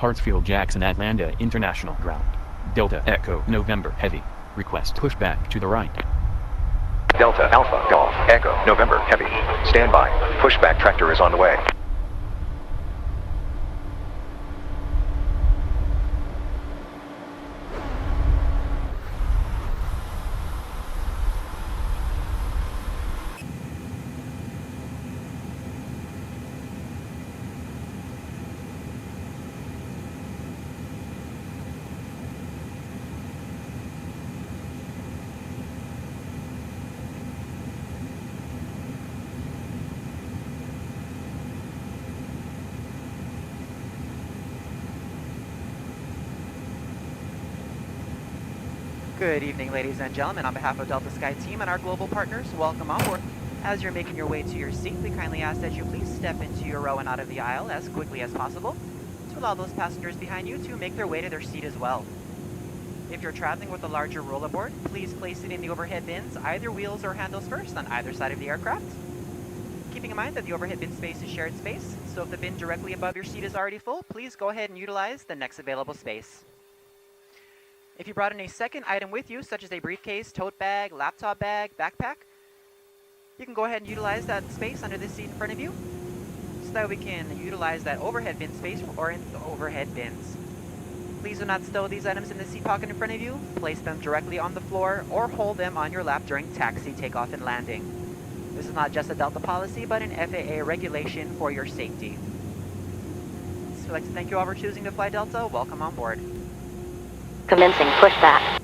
Hartsfield Jackson Atlanta International Ground. Delta Echo November Heavy. Request pushback to the right. Delta Alpha Golf Echo November Heavy. Stand by. Pushback tractor is on the way. Good evening, ladies and gentlemen. On behalf of Delta Sky Team and our global partners, welcome on board. As you're making your way to your seat, we kindly ask that you please step into your row and out of the aisle as quickly as possible to allow those passengers behind you to make their way to their seat as well. If you're traveling with a larger rollerboard, please place it in the overhead bins, either wheels or handles first, on either side of the aircraft. Keeping in mind that the overhead bin space is shared space, so if the bin directly above your seat is already full, please go ahead and utilize the next available space. If you brought in a second item with you, such as a briefcase, tote bag, laptop bag, backpack, you can go ahead and utilize that space under this seat in front of you so that we can utilize that overhead bin space or in the overhead bins. Please do not stow these items in the seat pocket in front of you. Place them directly on the floor or hold them on your lap during taxi, takeoff, and landing. This is not just a Delta policy, but an FAA regulation for your safety. So I'd like to thank you all for choosing to fly Delta. Welcome on board. Commencing pushback.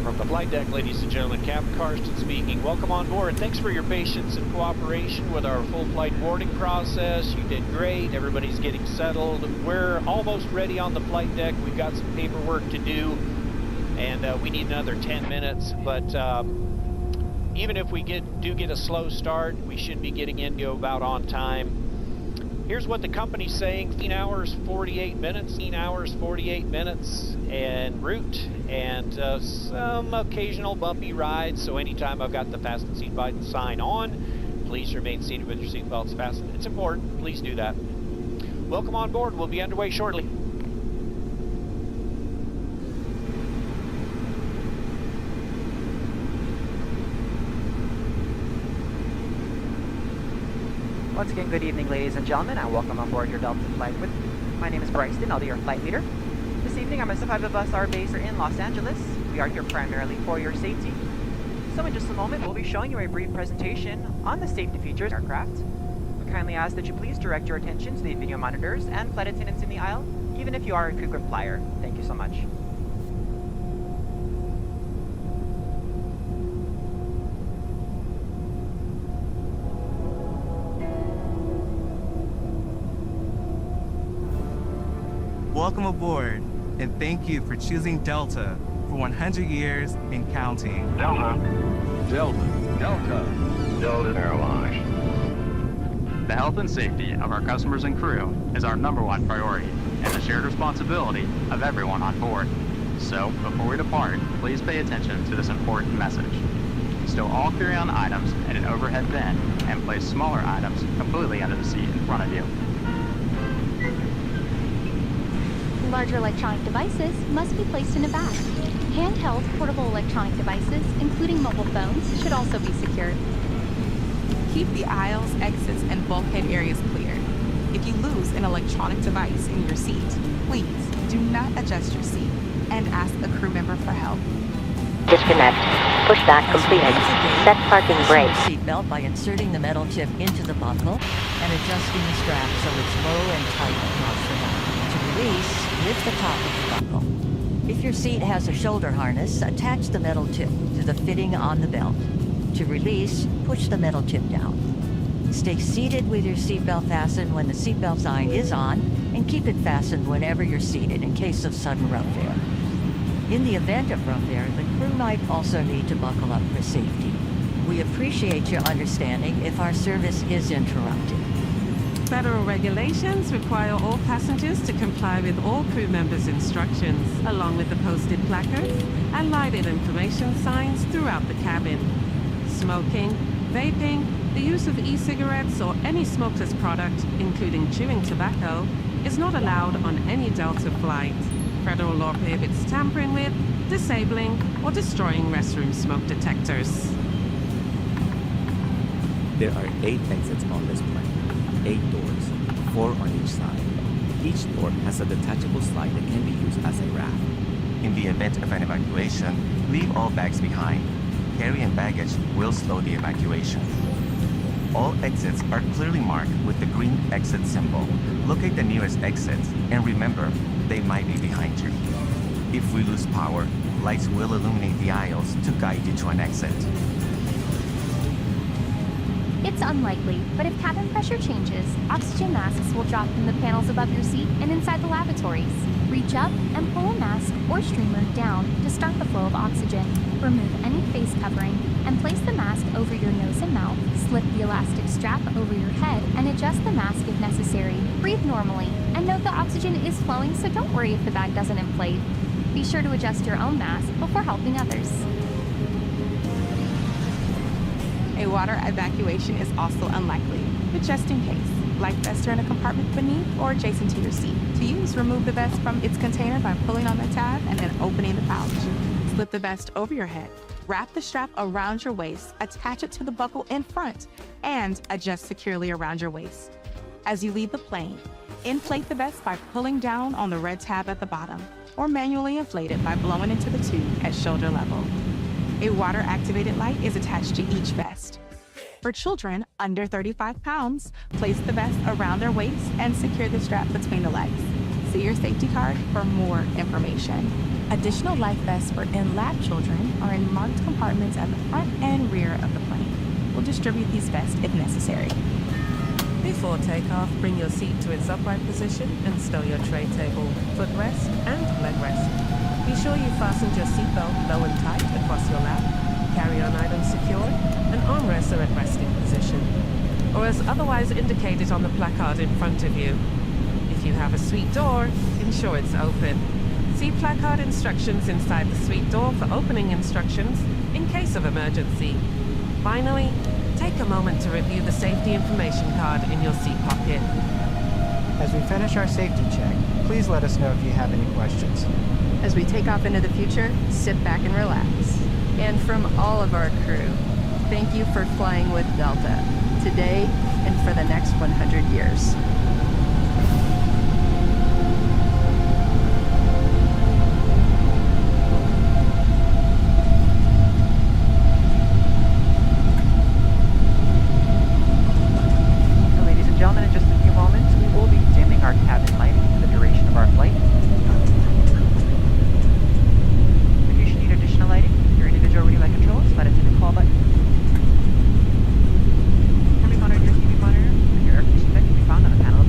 From the flight deck, ladies and gentlemen, Captain Karsten speaking. Welcome on board. Thanks for your patience and cooperation with our full flight boarding process. You did great. Everybody's getting settled. We're almost ready on the flight deck. We've got some paperwork to do, and we need another 10 minutes, but even if we do get a slow start, we should be getting into about on time. Here's what the company's saying: 15 hours, 48 minutes, 15 hours, 48 minutes en route, and some occasional bumpy rides. So anytime I've got the fasten seatbelt sign on, please remain seated with your seatbelts fastened. It's important. Please do that. Welcome on board. We'll be underway shortly. Once again, good evening, ladies and gentlemen, and welcome on board your Delta flight. My name is Bryson. I'll be your flight leader. This evening, our myself 5 of us are based in Los Angeles. We are here primarily for your safety. So in just a moment, we'll be showing you a brief presentation on the safety features of the aircraft. We kindly ask that you please direct your attention to the video monitors and flight attendants in the aisle, even if you are a frequent flyer. Thank you so much. Welcome aboard, and thank you for choosing Delta for 100 years and counting. Delta. Delta. Delta. Delta Airlines. The health and safety of our customers and crew is our #1 priority and the shared responsibility of everyone on board. So, before we depart, please pay attention to this important message. Stow all carry-on items in an overhead bin and place smaller items completely under the seat in front of you. Larger electronic devices must be placed in a bag. Handheld portable electronic devices, including mobile phones, should also be secured. Keep the aisles, exits, and bulkhead areas clear. If you lose an electronic device in your seat, please do not adjust your seat and ask a crew member for help. Disconnect. Pushback completed. Set parking brake. Seatbelt by inserting the metal tip into the buckle and adjusting the strap so it's low and tight across the back. To release, lift the top of the buckle. If your seat has a shoulder harness, attach the metal tip to the fitting on the belt. To release, push the metal tip down. Stay seated with your seatbelt fastened when the seatbelt sign is on, and keep it fastened whenever you're seated in case of sudden rough air. In the event of rough air, the crew might also need to buckle up for safety. We appreciate your understanding if our service is interrupted. Federal regulations require all passengers to comply with all crew members' instructions, along with the posted placards and lighted information signs throughout the cabin. Smoking, vaping, the use of e-cigarettes or any smokeless product, including chewing tobacco, is not allowed on any Delta flight. Federal law prohibits tampering with, disabling, or destroying restroom smoke detectors. There are 8 exits on this plane. 8 doors, 4 on each side. Each door has a detachable slide that can be used as a raft. In the event of an evacuation, leave all bags behind. Carry-in baggage will slow the evacuation. All exits are clearly marked with the green exit symbol. Locate the nearest exits and remember, they might be behind you. If we lose power, lights will illuminate the aisles to guide you to an exit. It's unlikely, but if cabin pressure changes, oxygen masks will drop from the panels above your seat and inside the lavatories. Reach up and pull a mask or streamer down to start the flow of oxygen. Remove any face covering and place the mask over your nose and mouth. Slip the elastic strap over your head and adjust the mask if necessary. Breathe normally and note the oxygen is flowing, so don't worry if the bag doesn't inflate. Be sure to adjust your own mask before helping others. A water evacuation is also unlikely, but just in case, life vests are in a compartment beneath or adjacent to your seat. To use, remove the vest from its container by pulling on the tab and then opening the pouch. Slip the vest over your head. Wrap the strap around your waist, attach it to the buckle in front, and adjust securely around your waist. As you leave the plane, inflate the vest by pulling down on the red tab at the bottom, or manually inflate it by blowing into the tube at shoulder level. A water-activated light is attached to each vest. For children under 35 pounds, place the vest around their waist and secure the strap between the legs. See your safety card for more information. Additional life vests for in-lab children are in marked compartments at the front and rear of the plane. We'll distribute these vests if necessary. Before takeoff, bring your seat to its upright position and stow your tray table, footrest, and leg rest. Be sure you fastened your seatbelt low and tight across your lap, carry-on items secured, and armrests are at resting position, or as otherwise indicated on the placard in front of you. If you have a suite door, ensure it's open. See placard instructions inside the suite door for opening instructions in case of emergency. Finally, take a moment to review the safety information card in your seat pocket. As we finish our safety check, please let us know if you have any questions. As we take off into the future, sit back and relax. And from all of our crew, thank you for flying with Delta, today and for the next 100 years. Ladies and gentlemen, in just a few moments, we will be dimming our cabin lighting for the duration of our flight. If you should need additional lighting, your individual relay controls, let us in the call button. Every monitor, your TV monitor, and your air conditioning vent can be found on the panel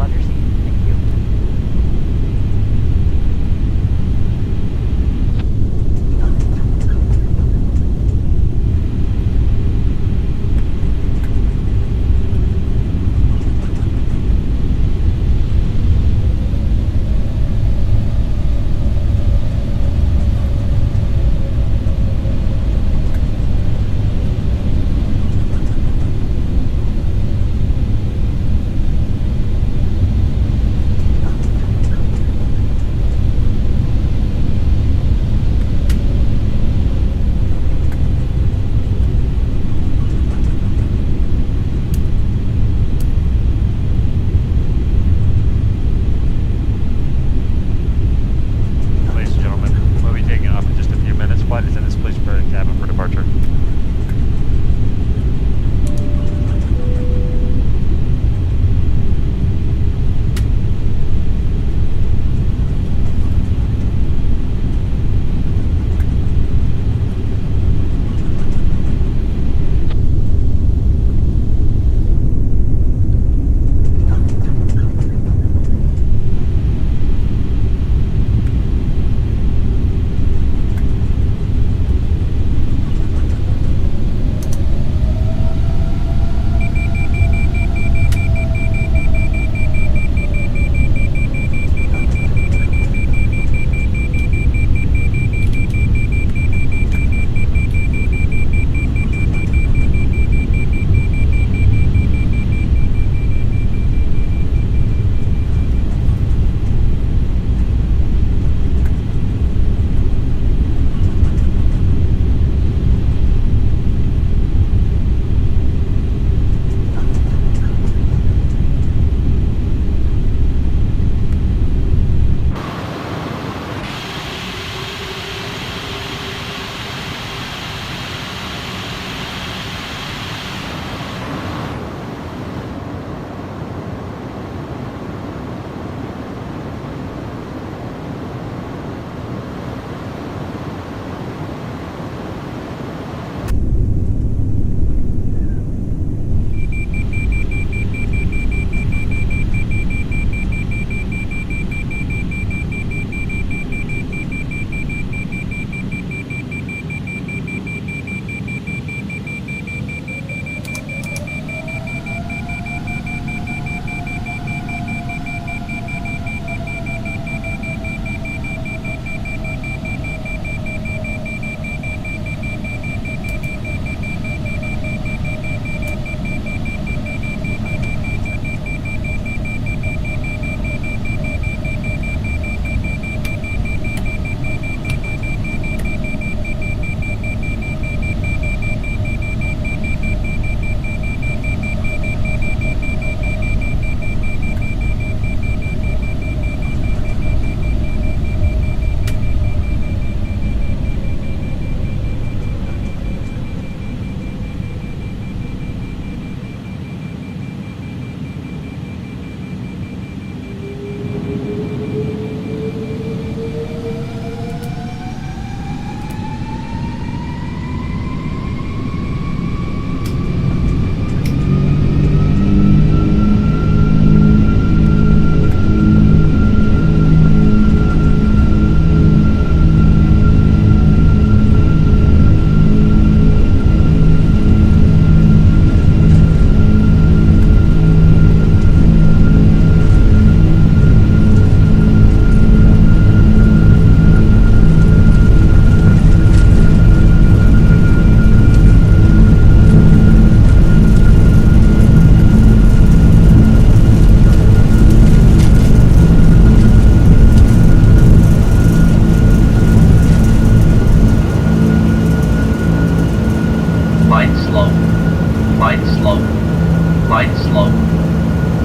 Glide slow.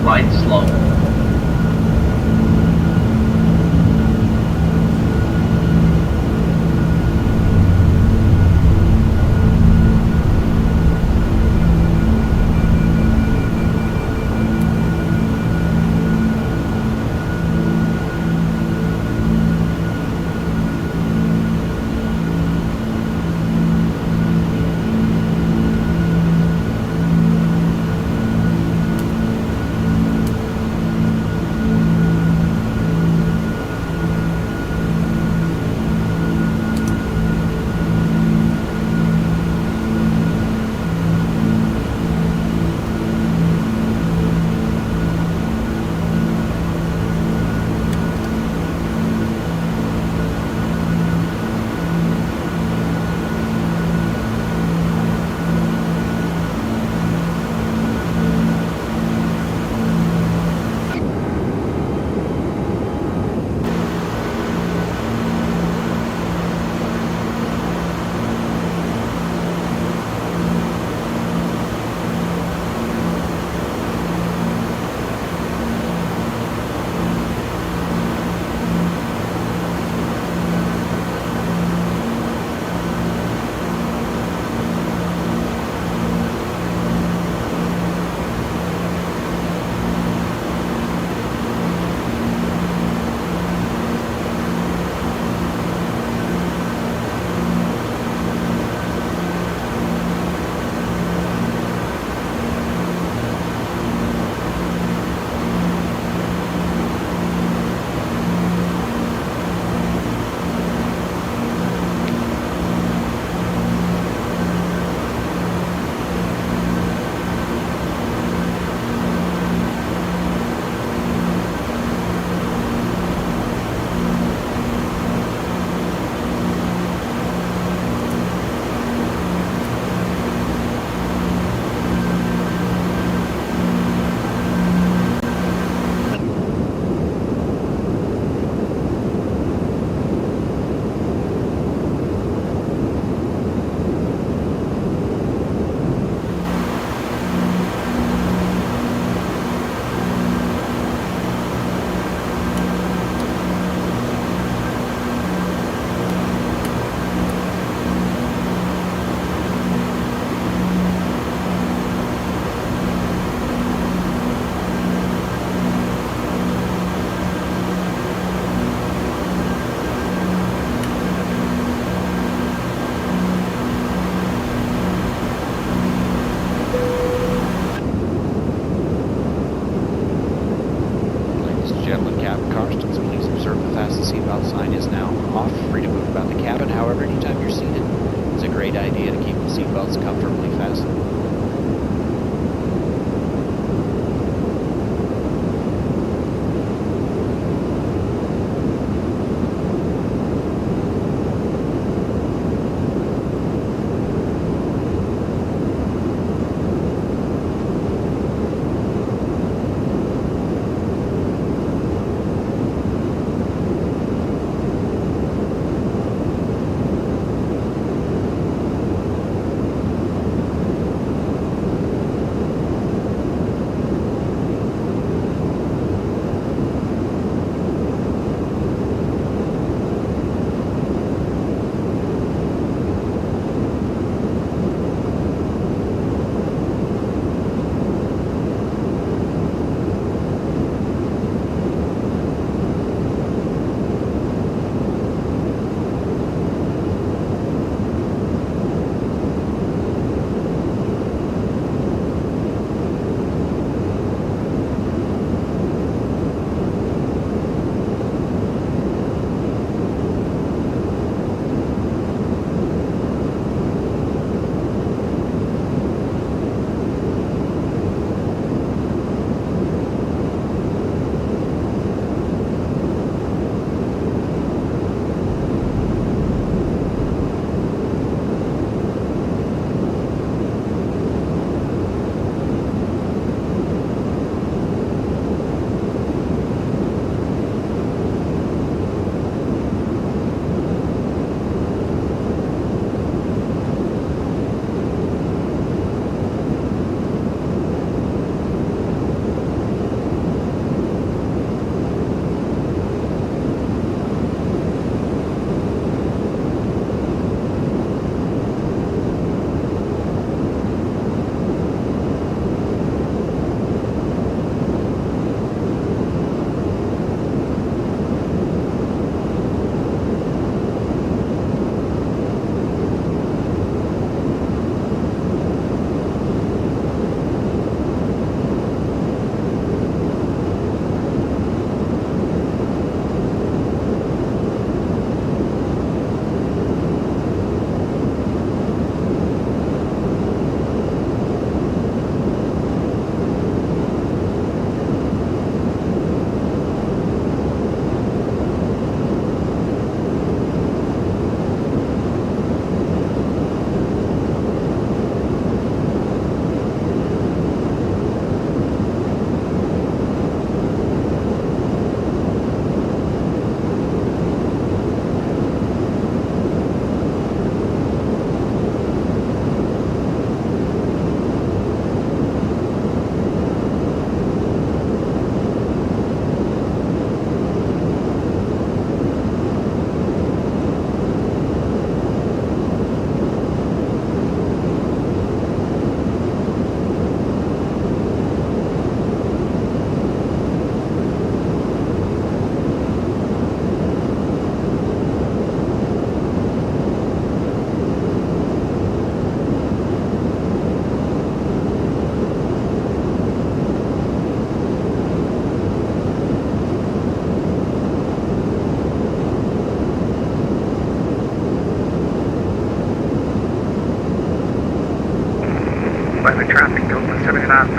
Glide slow.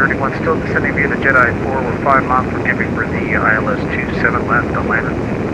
A331 still descending via the Jedi 4. We're 5 miles from Camping for the ILS 27 left on landing.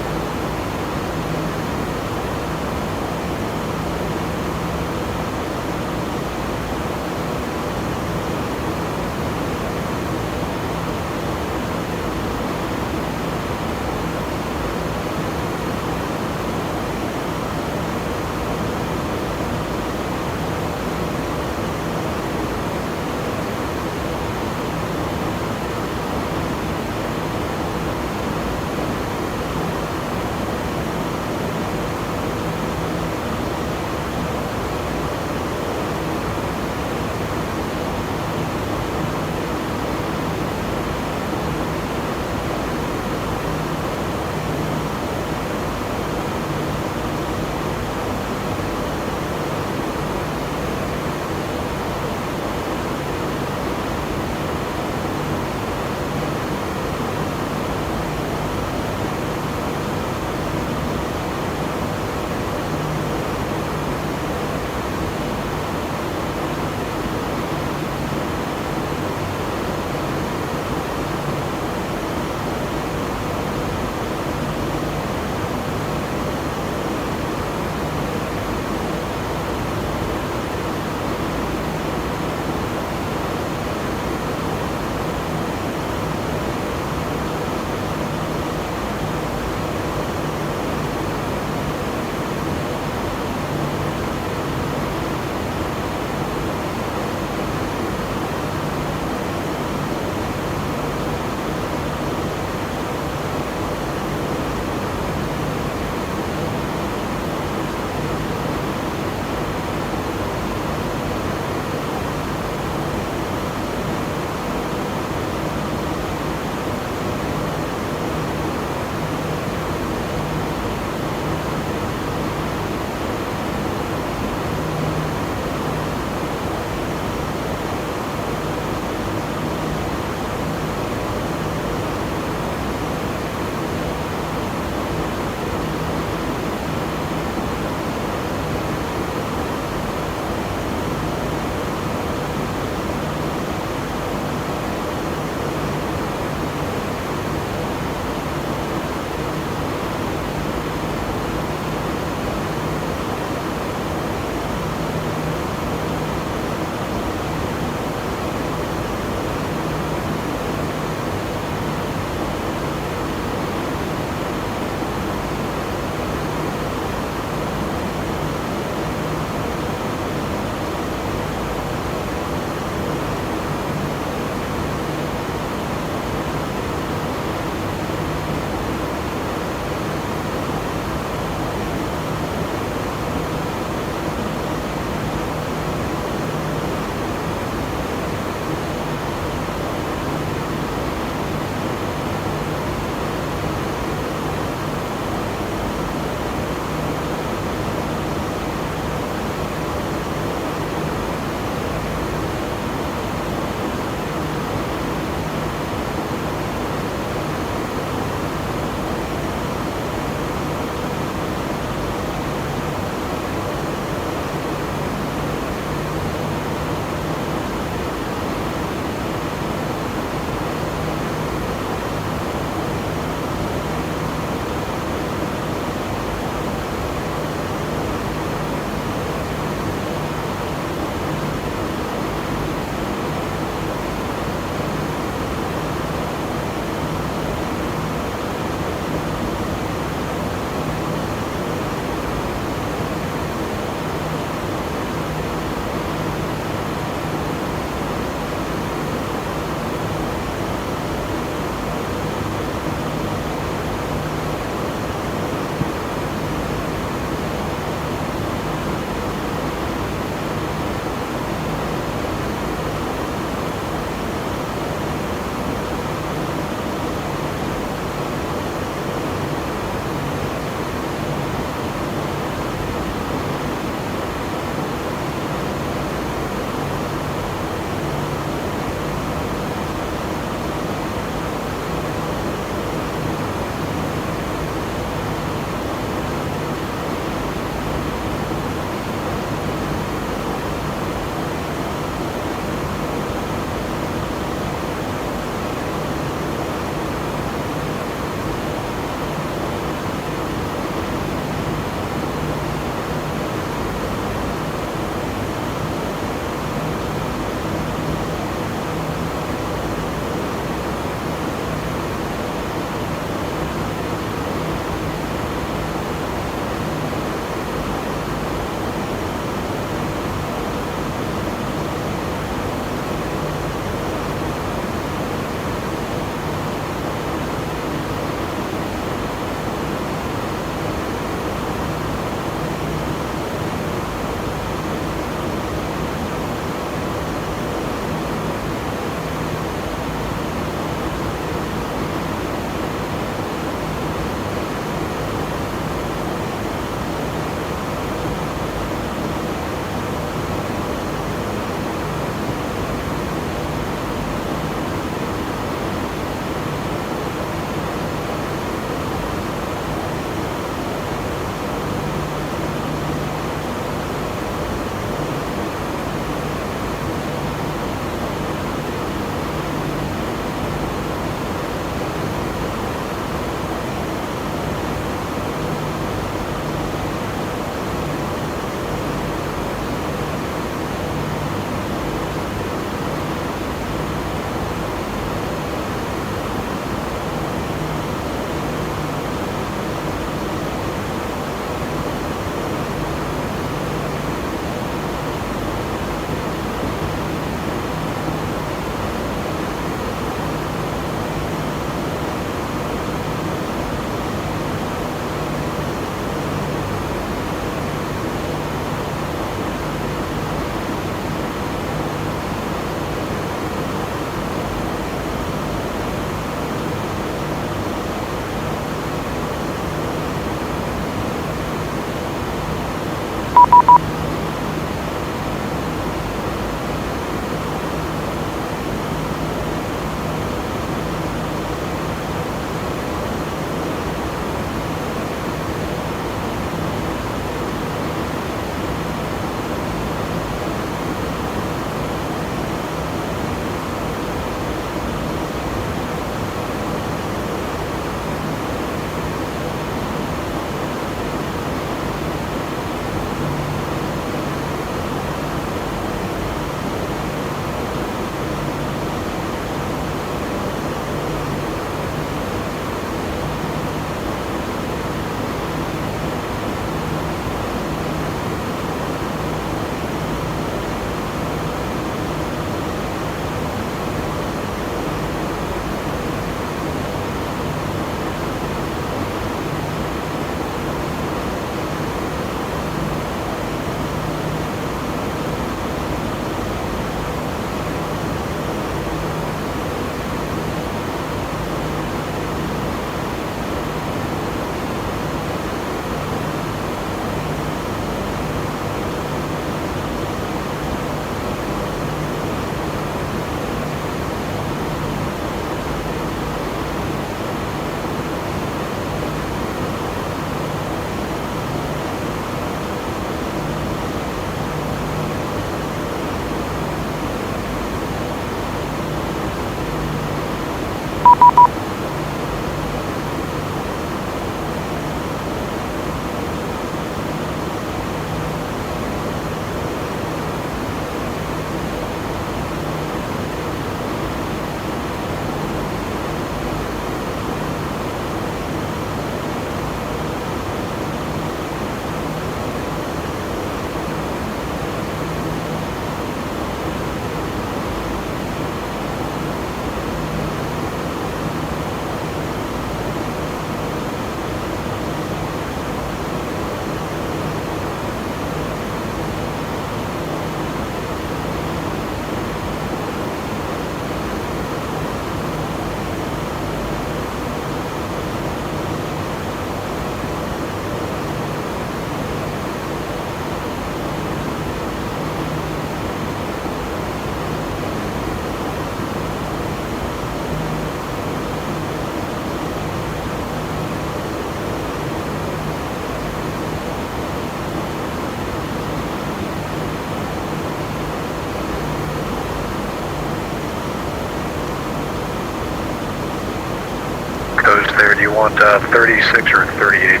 want 36 or 38?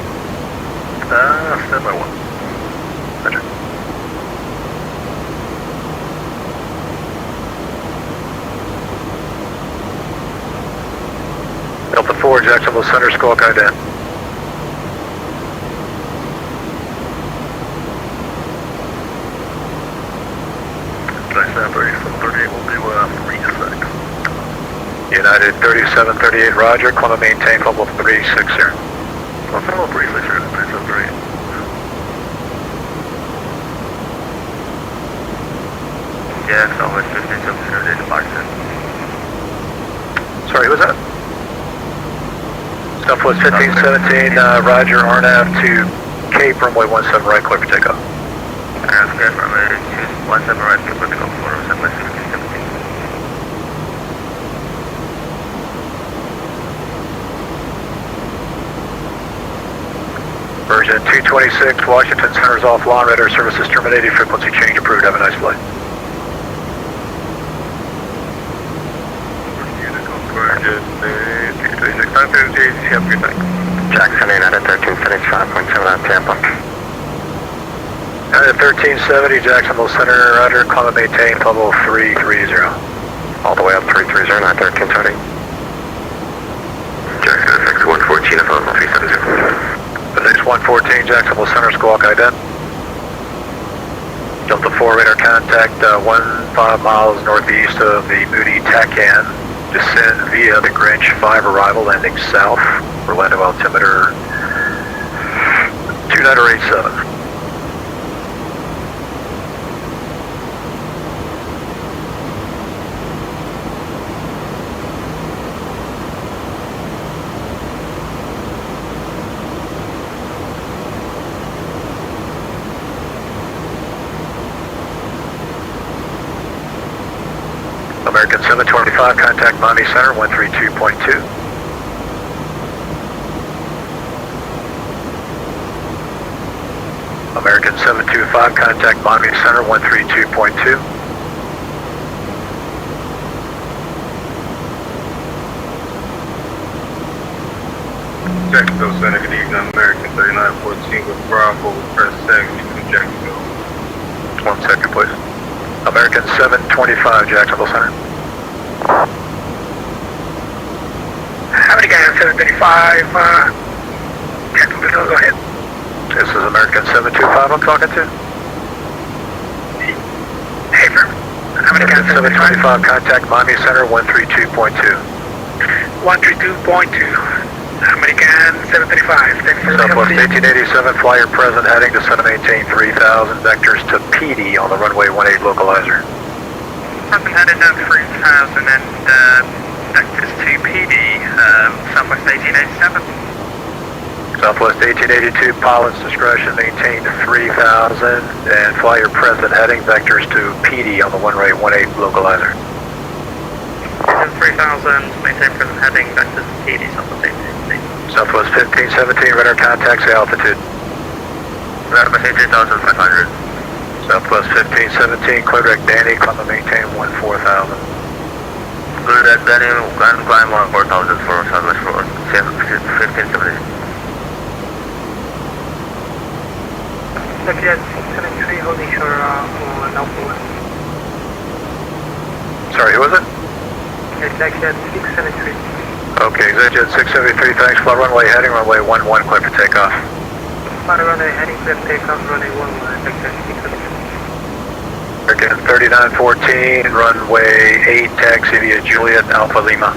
Stand by 1. Roger. Delta 4, Jacksonville Center, Squawk ident. United 3738, Roger. Columbia maintain level 36, sir. Level 36, sir. 3738. Yes, Southwest 1570, departure. Sorry, who was that? Southwest 1517, Roger. RNAV to Cape, runway 17 right, clear for takeoff. Cape, runway 17 right, clear for takeoff for Southwest 1517. Version 226, Washington Center's offline, radar services terminated, frequency change approved, have a nice flight. Jackson, United 1375.7 on Tampa. United 1370, Jacksonville Center, Roger, Columbia maintain level 330. All the way up 330, 1320. Jackson, FX 114, above 370. FX 114, Jacksonville Center, Squawk ident. Delta 4 radar contact 15 miles northeast of the Moody TACAN. Descend via the Greenwich 5 arrival, landing south. Orlando altimeter 2987. American 725, contact Miami Center, 132.2. American 725, contact Miami Center, 132.2. Jacksonville Center, good evening, American 3914 with Bravo, press 7, from Jacksonville. 1 second, please. American 725, Jacksonville Center. How many guys? 735, Jacksonville, go ahead. This is American 725 I'm talking to. Hey, sir. How many guys? 725, contact Miami Center, 132.2. 132.2. How many guys? 735. Southwest 1887, flyer present, heading to center, maintain 3000, vectors to PD on the runway 18 localizer. Present headed down 3000 and vectors to PD, Southwest 1887. Southwest 1882, pilot's discretion, maintain 3000, and flyer present, heading, vectors to PD on the runway 18 localizer. 3000, maintain present heading, vectors to PD, Southwest 1882. Southwest 1517, radar contacts, altitude. Southwest 18,500. Southwest 1517, clear deck Danny, climb and maintain 14,000. Clear deck Danny, and climb 14,000 for Southwest 1570. Exit 673, holding shore on Alpha 1. Sorry, who was it? It's exit 673. Okay, exit 673, thanks, flight runway heading, runway 11, clear for takeoff. Flight runway heading, clear for takeoff, runway 11, exit 673. American 3914, runway 8, taxi via Juliet, Alpha Lima.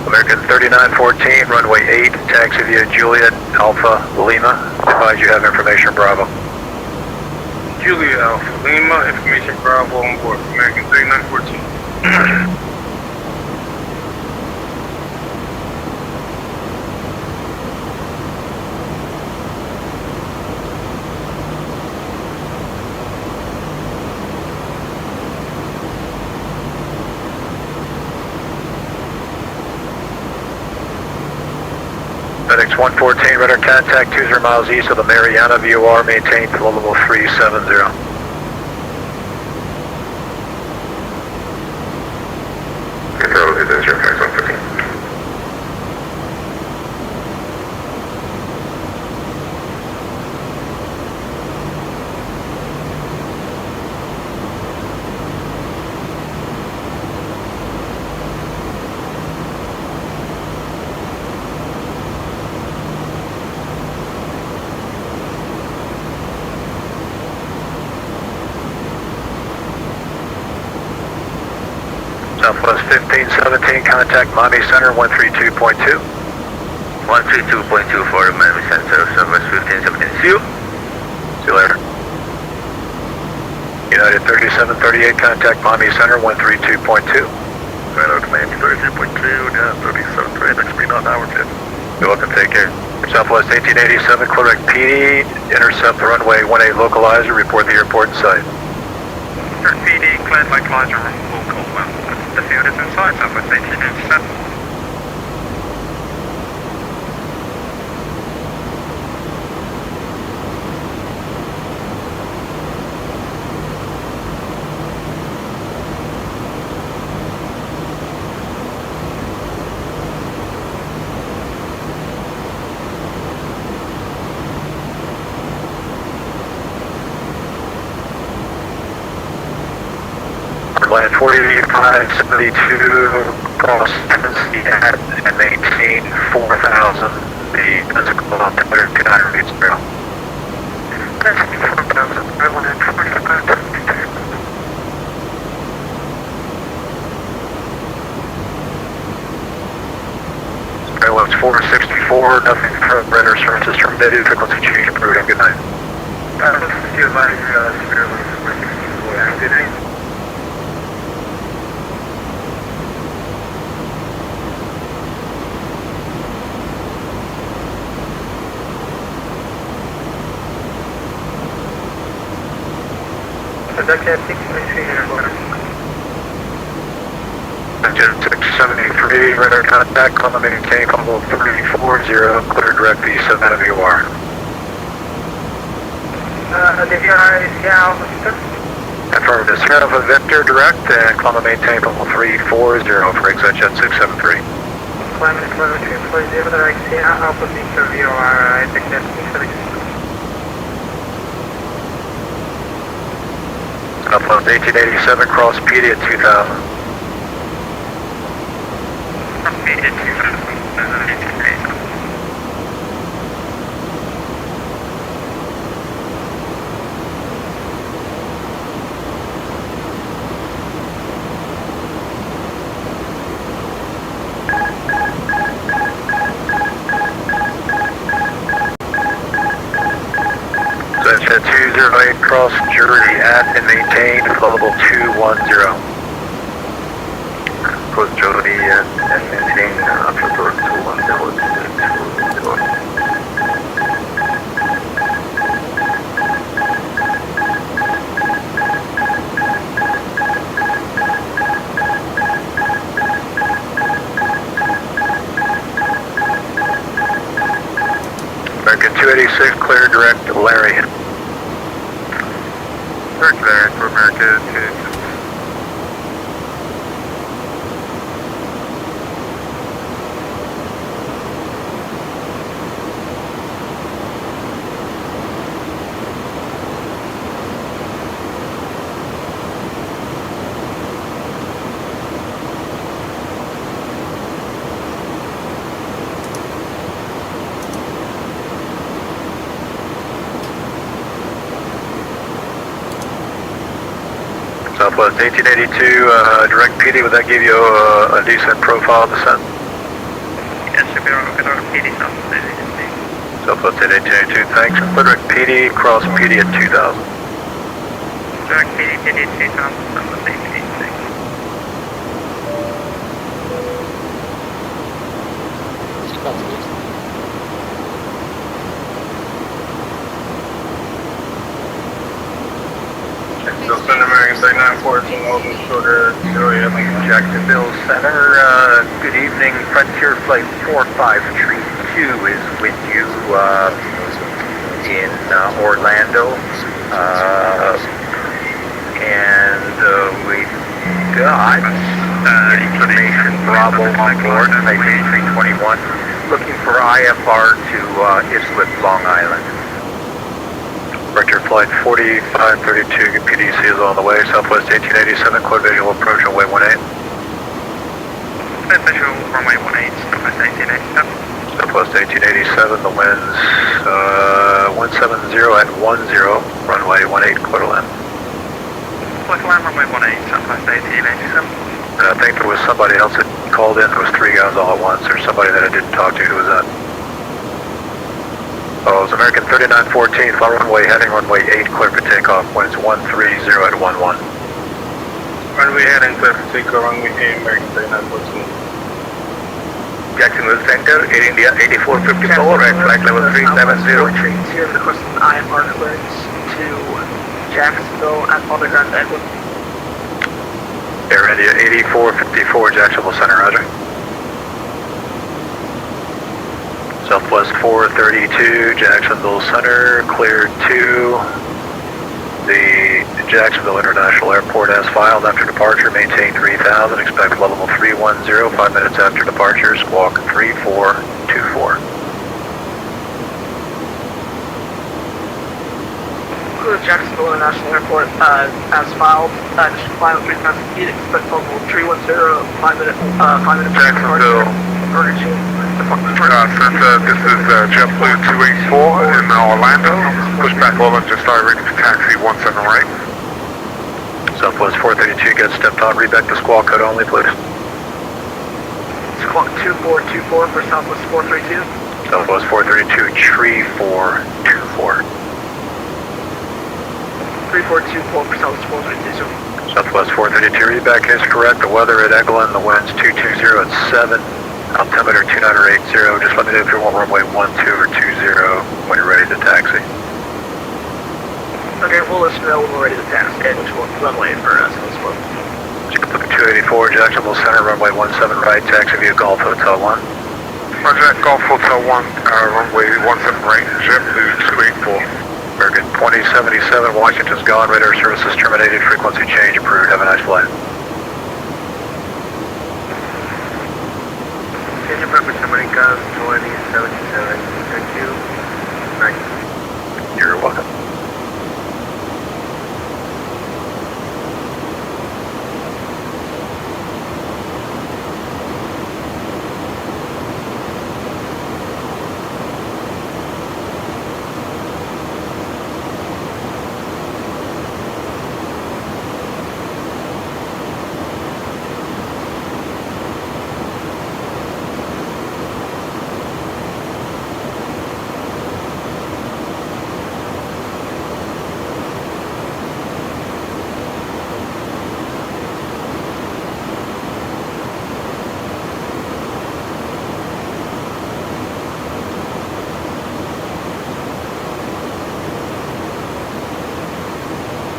American 3914, runway 8, taxi via Juliet, Alpha Lima. Advise you have information, Bravo. Juliet Alpha Lima, information Bravo on board, American 3914. FedEx 114, radar contact 20 miles east of the Mariana VOR, maintain flow level 370. Control, this is your FedEx 114. Southwest 1517, contact Miami Center 132.2. 132.2 for Miami Center, Southwest 1517. See you. See you later. United 3738, contact Miami Center 132.2. Radar command 32.2, yeah, 3738, Xplane on hour 10. You're welcome, take care. Southwest 1887, correct PD, intercept the runway 18 localizer, report the airport in sight. PD, cleared localizer, local 1. The field is inside, Southwest 1887. Land 4572, cross Tennessee at and maintain 4,000. The physical altimeter 29 reads 0. Tennessee 4,000, I want to 4572. Airlines 464, nothing from radar services terminated, frequency change approved, good night. See you later, Airlines 464, good night. Conductor 633 airborne. Engine 673, radar contact, climb maintain, level 340, clear direct the Savannah VOR. The VOR is now, Affirmative, Sierra Victor direct and climb maintain, level 340 for ExitJet 673. climate level 340, direct Alpha Victor VOR, ExitJet 673. Southwest 1887, cross PD at 2000. PD at 2000, Exit 208, cross Jersey at and maintain level 210. Cross Jody and maintain altitude 210. American 286, clear direct Larry. Direct Larry for America 286. Southwest 1882, direct PD, would that give you a decent profile descent? Yes, should be around PD, Southwest 1882. Southwest 1882, thanks. Direct PD, cross PD at 2000. Direct PD, PD at 2000, Southwest 1882. Seatbelts, please. Center American State 914, open shoulder, Julia, Jacksonville Center. Good evening, Frontier Flight 453. is with you in Orlando, and we've got information Bravo on board, type A321, looking for IFR to Islip, Long Island. Vector flight 4532, PDC is on the way, Southwest 1887, clear visual approach on way 18. Clear visual runway 18, Southwest 1887. Southwest 1887, the wind's 170 at 10, runway 18, clear to land. Clear to land, runway 18, Southwest 1887. And I think there was somebody else that called in, there was 3 guys all at once, there's somebody that I didn't talk to, who was that? Oh, it was American 3914, fly runway heading runway 8, clear for takeoff, winds 130 at 11. Runway heading clear for takeoff, runway 8, American 3914. Jacksonville Center, Air India 8454 at flight level 370. Trains here requesting IFR clearance to Jacksonville at underground Edwin. Air India 8454, Jacksonville Center, roger. Southwest 432, Jacksonville Center, cleared to the Jacksonville International Airport as filed after departure, maintain 3000, expect level 310, 5 minutes after departure, squawk 3424. Jacksonville International Airport as filed, just fly with 3,000 feet, expect level 310, 5 minutes Jacksonville. This is JetBlue 284 in Orlando. Pushback over to start ready for taxi 17 right. Southwest 432, get stepped on, read back to squawk code only, please. Squawk 2424 for Southwest 432. Southwest 432, tree 424. 3424 for Southwest 432. Southwest 432, read back is correct. The weather at Eglin, the winds 220 at 7. Altimeter 2980, just let me know if you want runway 12 or 20 when you're ready to taxi. Okay, we'll let you know when we're ready to taxi, which runway for us as well. 284, Jacksonville Center, runway 17 right, taxi via Gulf Hotel 1. Roger, Gulf Hotel 1, runway 17 right, JetBlue 284. American 2077, Washington's gone, radar services terminated, frequency change approved, have a nice flight. Engine preference American 2077, thank you. Right. You're welcome.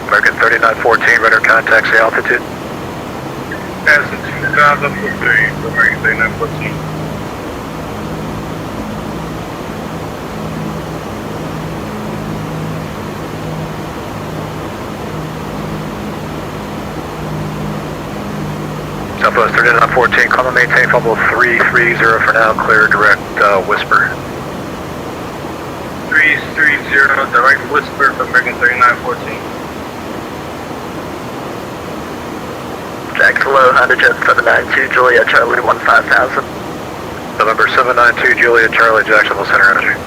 American 3914, radar contacts the altitude. Passing 2000 for 3 for American 3914. Southwest 3914, call and maintain fumble 330 for now, clear direct whisper. 330, direct whisper for American 3914. Jacksonville, Honda Jet 792, Juliet Charlie 15000. November 792, Juliet Charlie, Jacksonville Center Energy.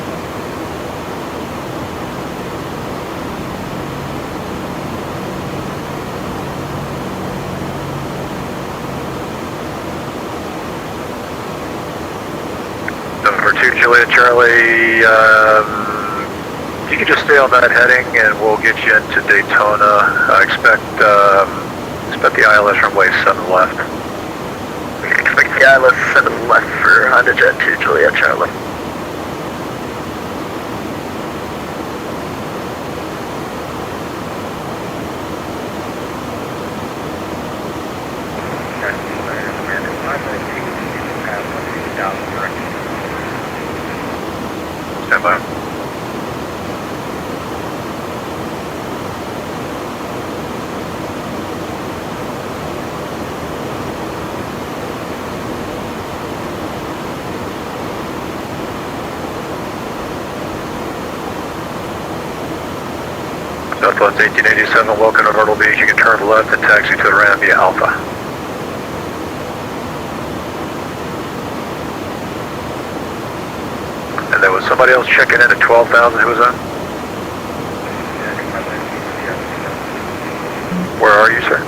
November 2, Juliet Charlie, you can just stay on that heading and we'll get you into Daytona. I expect the ILS runway 7 left. We can expect the ILS 7 left for Honda Jet 2, Juliet Charlie. Southwest 1887, welcome to Myrtle Beach. You can turn left and taxi to the ramp via Alpha. And there was somebody else checking in at 12,000. Who was that? Where are you, sir?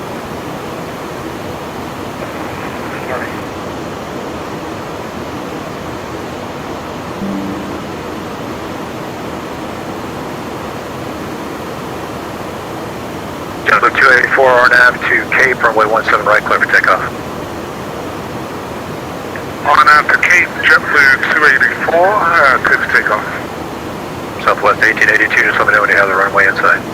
Delta 284 RNAV to Cape, runway 17 right, clear for takeoff. RNAV to Cape, JetBlue 284, clear for takeoff. Southwest 1882, just let me know when you have the runway inside.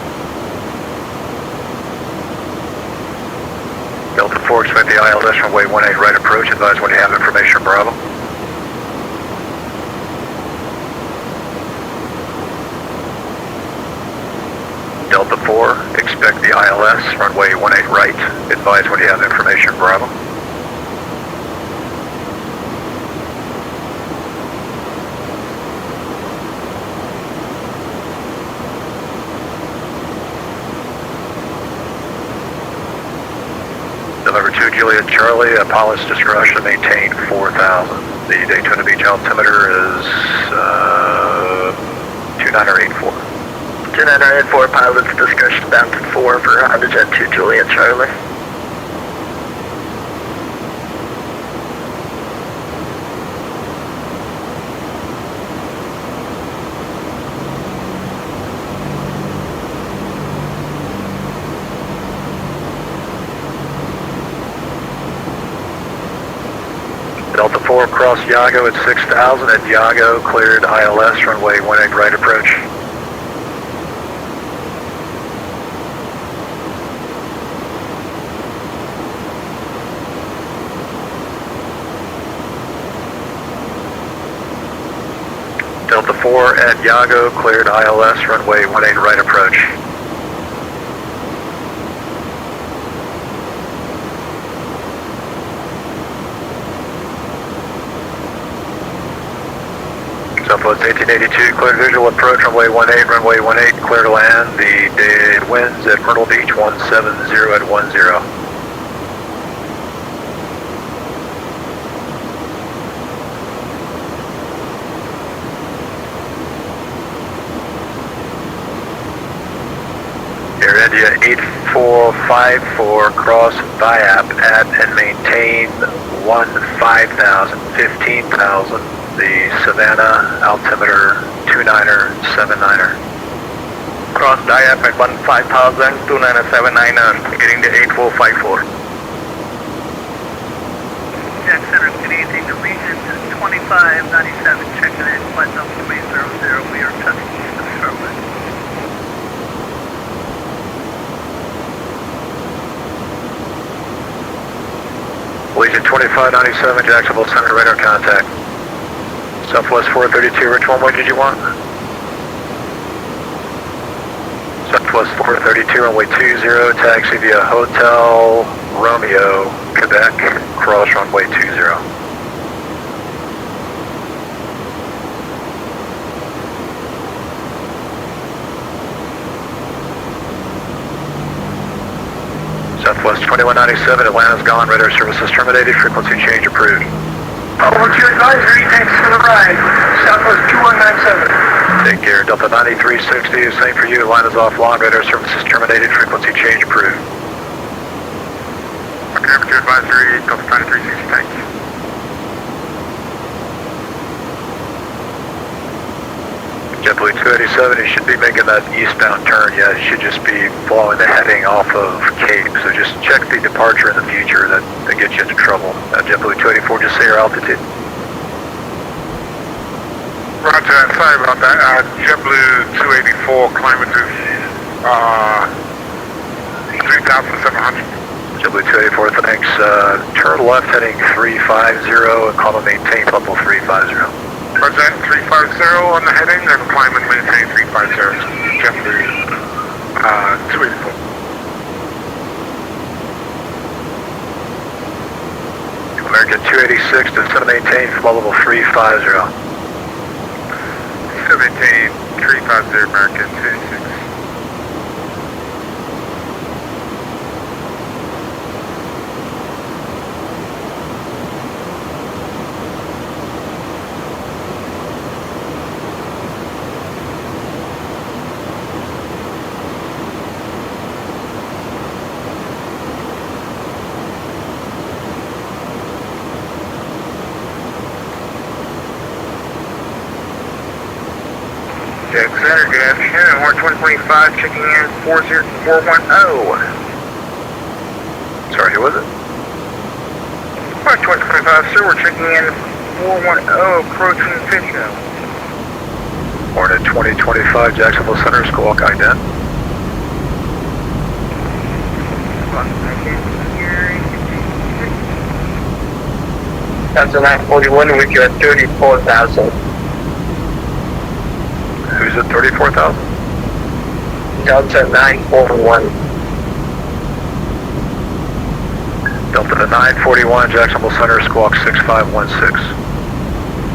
Delta 4, expect the ILS runway 18 right approach, advise when you have information, Bravo. Delta 4, expect the ILS, runway 18 right, advise when you have information, Bravo. November 2, Juliet Charlie, pilots discretion to maintain 4,000. The Daytona Beach altimeter is 2984. 2984, pilots discretion down to 4 for Honda Jet 2 Juliet Charlie. Delta 4 across Yago at 6,000 at Yago, cleared ILS, runway 18 right approach. Delta 4 at Yago, cleared ILS, runway 18 right approach. Southwest 1882, cleared visual approach, runway 18, clear to land. The day winds at Myrtle Beach 170 at 10. Air India 8454, cross VIAP at and maintain 15,000, 15,000. The Savannah altimeter 29er, 79er. Cross DIAP at 15,000, 29er, 79er, getting to 8454. Jack Center, good evening. The region is 2597, checking in, flight level 300. We are touching east of Charlotte. Legion 2597, Jacksonville Center, radar contact. Southwest 432, which one way did you want? Southwest 432, runway 20, taxi via Hotel Romeo, Quebec, cross runway 20. Southwest 2197, Atlanta's gone, radar services terminated, frequency change approved. What's your advisory? Thanks for the ride. Southwest 2197. Take care, Delta 9360, same for you, Atlanta's offline, radar services terminated, frequency change approved. Okay, what's your advisory? Delta 9360, thank you. JetBlue 287, you should be making that eastbound turn, yeah, you should just be following the heading off of Cape, so just check the departure in the future that gets you into trouble. JetBlue 284, just say your altitude. Roger that, sorry about that. JetBlue 284, climate is 3,700. JetBlue 284, thanks. Turn left heading 350 and call to maintain level 350. Present 350 on the heading and climb and maintain 350. JetBlue 284. American 286 to set maintain from level 350. Set maintain 350 American 286. Jack Center, good afternoon. Horn 2025 checking in 410. Sorry, who was it? Horn 2025, sir, we're checking in 410, approaching Fishno. Hornet 2025, Jacksonville Center, squawk ident. Delta 941 with you at 34,000. Who's at 34,000? Delta 941. Delta 941, Jacksonville Center, squawk 6516.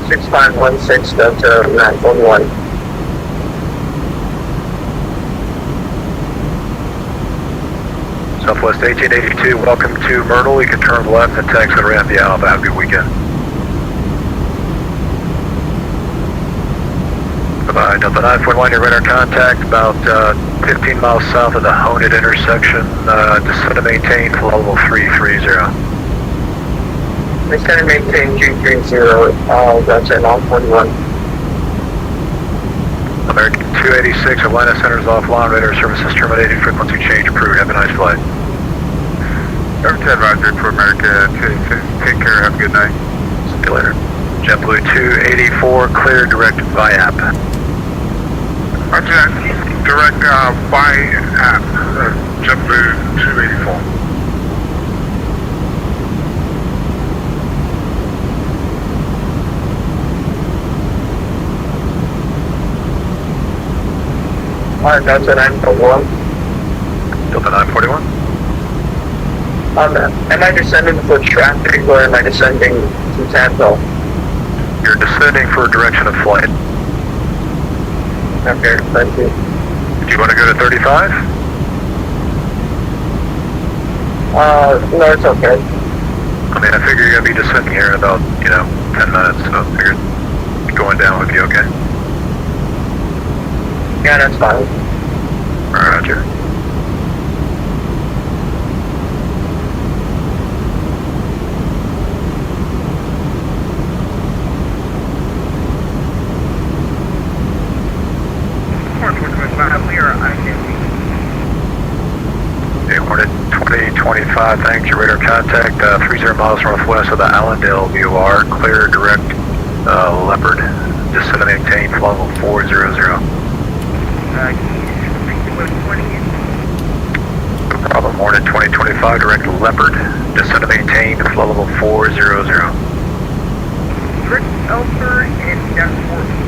6516, Delta 941. Southwest 1882, welcome to Myrtle. You can turn left and taxi to Ramsey Alpha. Have a good weekend. Bye-bye. Delta 941, your radar contact about 15 miles south of the Honed intersection. Descend and maintain for level 330. Descend and maintain 330, Delta 941. American 286, Atlanta Center is offline. Radar services terminated. Frequency change approved. Have a nice flight. Everton Advisory for America 286. Take care. Have a good night. See you later. JetBlue 284, clear direct VIAP. Roger, direct VIAP, JetBlue 284. Alright, Delta 941. Delta 941. Am I descending for traffic or am I descending to Tampa? You're descending for direction of flight. Okay, thank you. Do you want to go to 35? No, it's okay. I mean, I figure you're going to be descending here in about, 10 minutes, so I figured going down with you, okay? Yeah, that's fine. Roger. Hornet 2025, thanks. Your radar contact 30 miles northwest of the Allendale VOR. Clear direct Leopard. Descend and maintain level 400. No problem. Hornet 2025, direct Leopard. Descend and maintain level 400. Rick Elfer and Jack 400.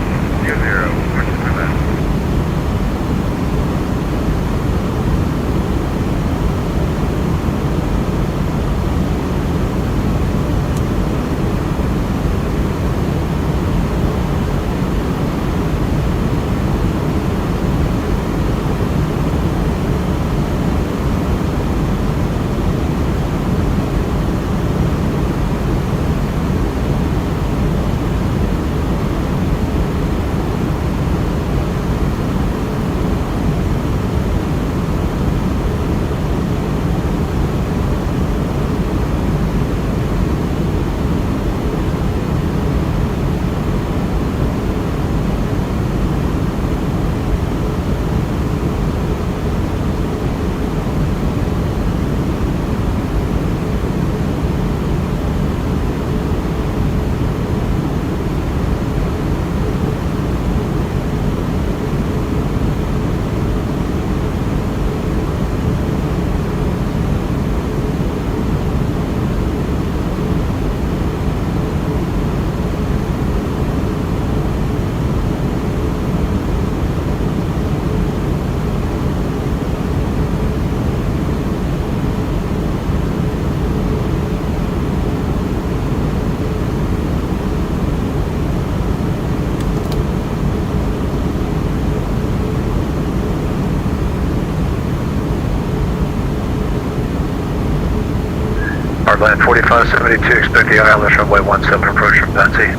Hardline 4572, expect the ILS runway 17 approach from Betsy.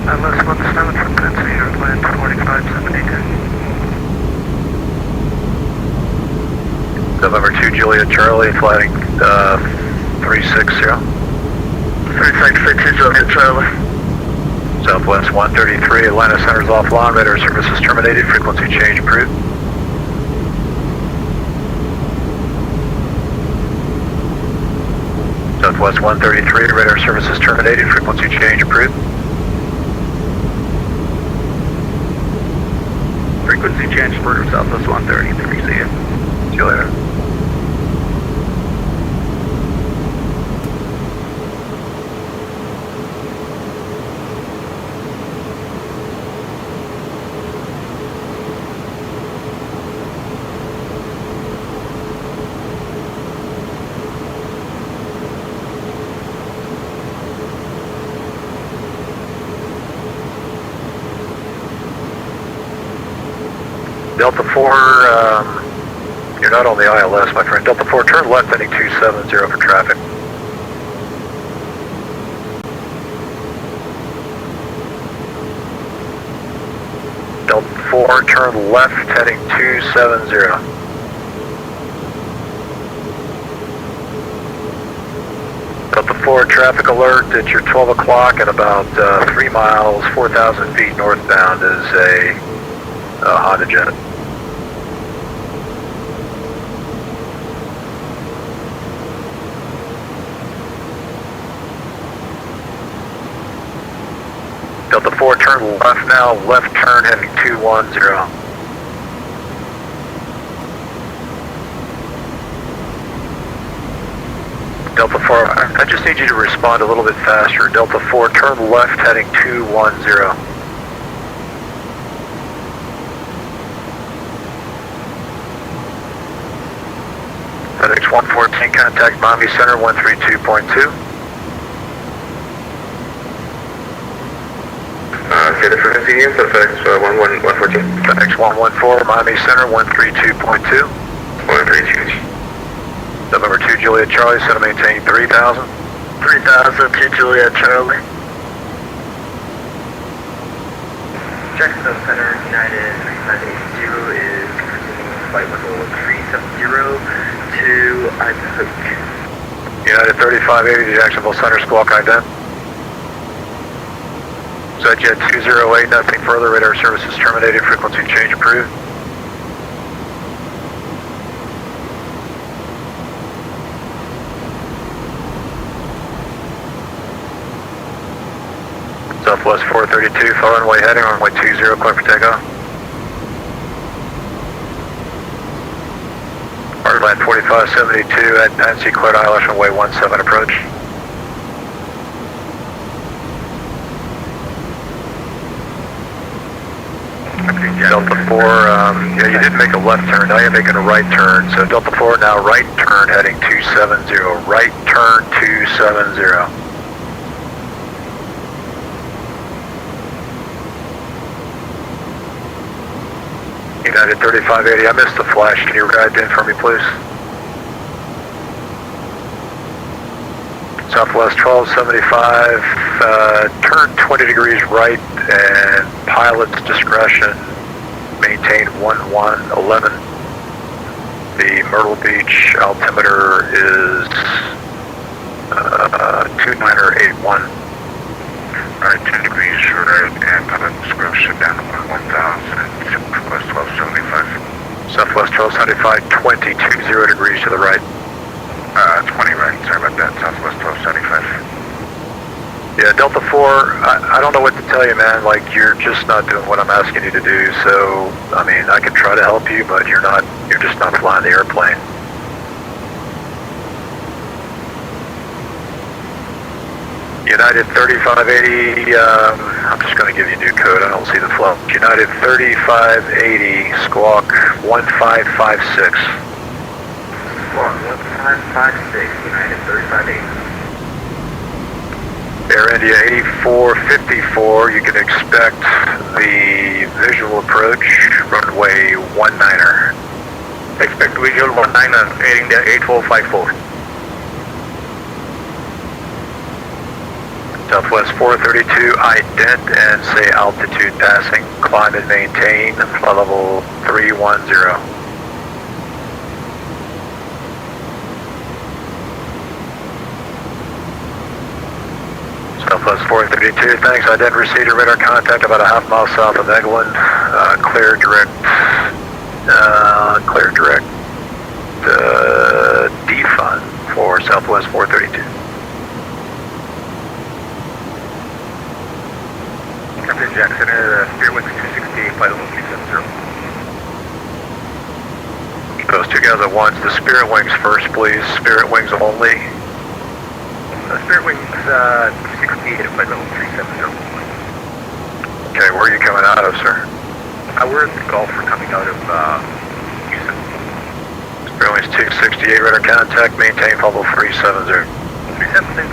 ILS 17 from Betsy, Hardline 4572. November 2 Juliet Charlie, flighting 360. 360 Juliet Charlie. Southwest 133, Atlanta Center's offline, radar service is terminated, frequency change approved. Southwest 133, radar service is terminated, frequency change approved. Frequency change approved, Southwest 133, see ya. See you later. Delta 4, you're not on the ILS, my friend. Delta 4, turn left heading 270 for traffic. Delta 4, turn left heading 270. Delta 4, traffic alert at your 12 o'clock and about 3 miles, 4,000 feet northbound is a Honda Jet. Delta 4, turn left now, left turn heading 210. Delta 4, I just need you to respond a little bit faster. Delta 4, turn left heading 210. FedEx 114, contact Miami Center 132.2. Say the frequency again for FedEx 114. FedEx 114, Miami Center 132.2. 132. November 2, Juliet Charlie, set to maintain 3,000. 3,000 to Juliet Charlie. Jacksonville Center, United 3580 is continuing flight level 370 to Idaho. United 3580 to Jacksonville Center, squawk ident. Jet 208, nothing further, radar services terminated, frequency change approved. Southwest 432, far runway heading, runway 20, clear for takeoff. Heartland 4572 at Nancy, cleared ILS runway 17 approach. Delta 4, yeah, you did make a left turn, now you're making a right turn. So Delta 4, now right turn heading 270, right turn 270. United 3580, I missed the flash, can you guide in for me please? Southwest 1275, turn 20 degrees right and pilot's discretion, maintain 1111. The Myrtle Beach altimeter is 2981. Alright, 10 degrees right and pilot discretion down to 1000, Southwest 1275. Southwest 1275, 20 degrees to the right. 20 right, sorry about that, Southwest 1275. Yeah, Delta 4, I don't know what to tell you, man. Like, you're just not doing what I'm asking you to do. So, I mean, I can try to help you, but you're just not flying the airplane. United 3580, I'm just going to give you a new code. I don't see the flow. United 3580, squawk 1556. Squawk 1556, United 3580. Air India 8454, you can expect the visual approach, runway 19er. Expect visual 19er, Air India 8454. Southwest 432, ident and say altitude passing, climb and maintain, flight level 310. Southwest 432, thanks. I did receive a radar contact about a half mile south of Eglin. Clear direct defund for Southwest 432. Captain Jackson, Spirit Wings 268, flight level 370. Those two guys at once. The Spirit Wings first, please. Spirit Wings only. Spirit Wings 268, flight level 370. Okay, where are you coming out of, sir? We're in the Gulf. We're coming out of Houston. Spirit Wings 268, radar contact, maintain level 370. 370.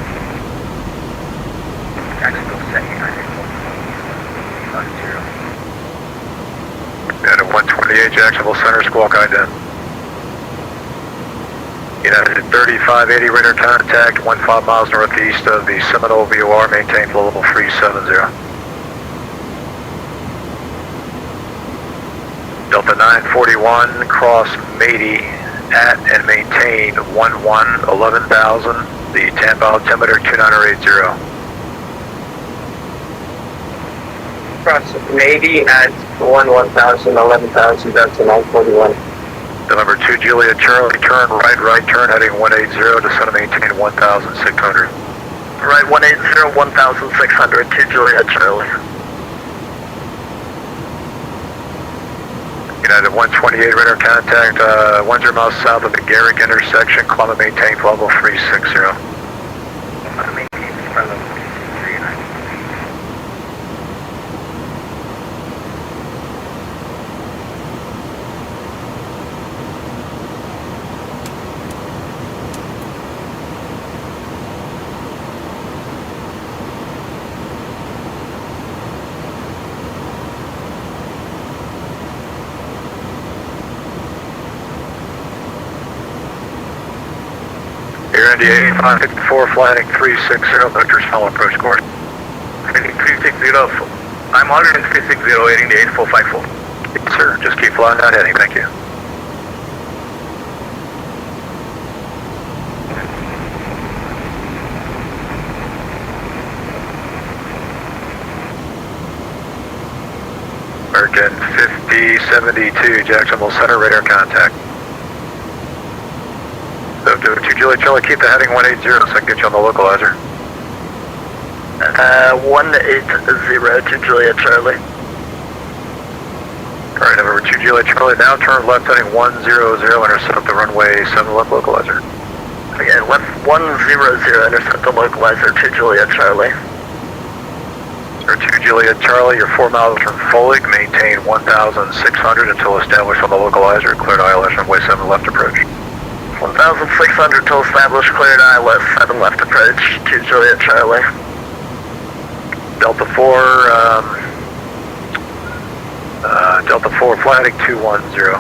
Jacksonville set United 150. United 128, Jacksonville Center, squawk ident. United 3580, radar contact, 15 miles northeast of the Seminole VOR, maintain level 370. Delta 941, cross Mady at and maintain 11,000, the Tampa altimeter 29080. Cross Mady at 11,000, Delta 941. November 2 Juliet Charlie, turn right turn heading 180, descend and maintain 1,600. Right 180, 1,600, 2 Juliet Charlie. United 128, radar contact, 10 miles south of the Garrick intersection, climb and maintain level 360. Maintain flight level 369. Air India 8554, flying 360, vectors follow approach course. Heading 360, I'm already in 360, heading the 8454. Yes, sir, just keep flying that heading, thank you. American 5072, Jacksonville Center, radar contact. So, 2 Juliet Charlie, keep the heading 180 so I can get you on the localizer. 180, 2 Juliet Charlie. Alright, November 2 Juliet Charlie, now turn left heading 100, intercept the runway 7 left localizer. Again, left 100, intercept the localizer, 2 Juliet Charlie. Or 2 Juliet Charlie, you're 4 miles from Foley, maintain 1,600 until established on the localizer, cleared ILS runway 7 left approach. 1,600 till established, cleared ILS 7 left approach, 2 Juliet Charlie. Delta 4, fly heading 210.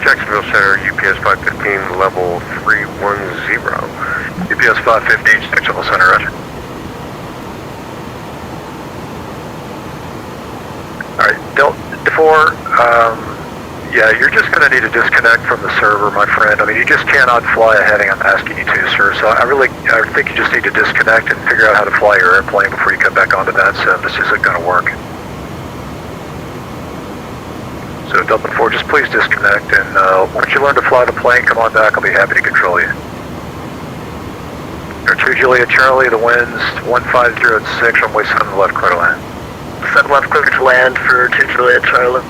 Jacksonville Center, UPS 515, level 310. UPS 515, Jacksonville Center, roger. Alright, Delta 4, yeah, you're just going to need to disconnect from the server, my friend. I mean, you just cannot fly a heading I'm asking you to, sir. So I think you just need to disconnect and figure out how to fly your airplane before you come back onto that sim. This isn't going to work. So Delta 4, just please disconnect, and once you learn to fly the plane, come on back, I'll be happy to control you. Air 2 Juliet Charlie, the wind's 1506, runway 7 left, clear to land. 7 left, clear to land for 2 Juliet Charlie.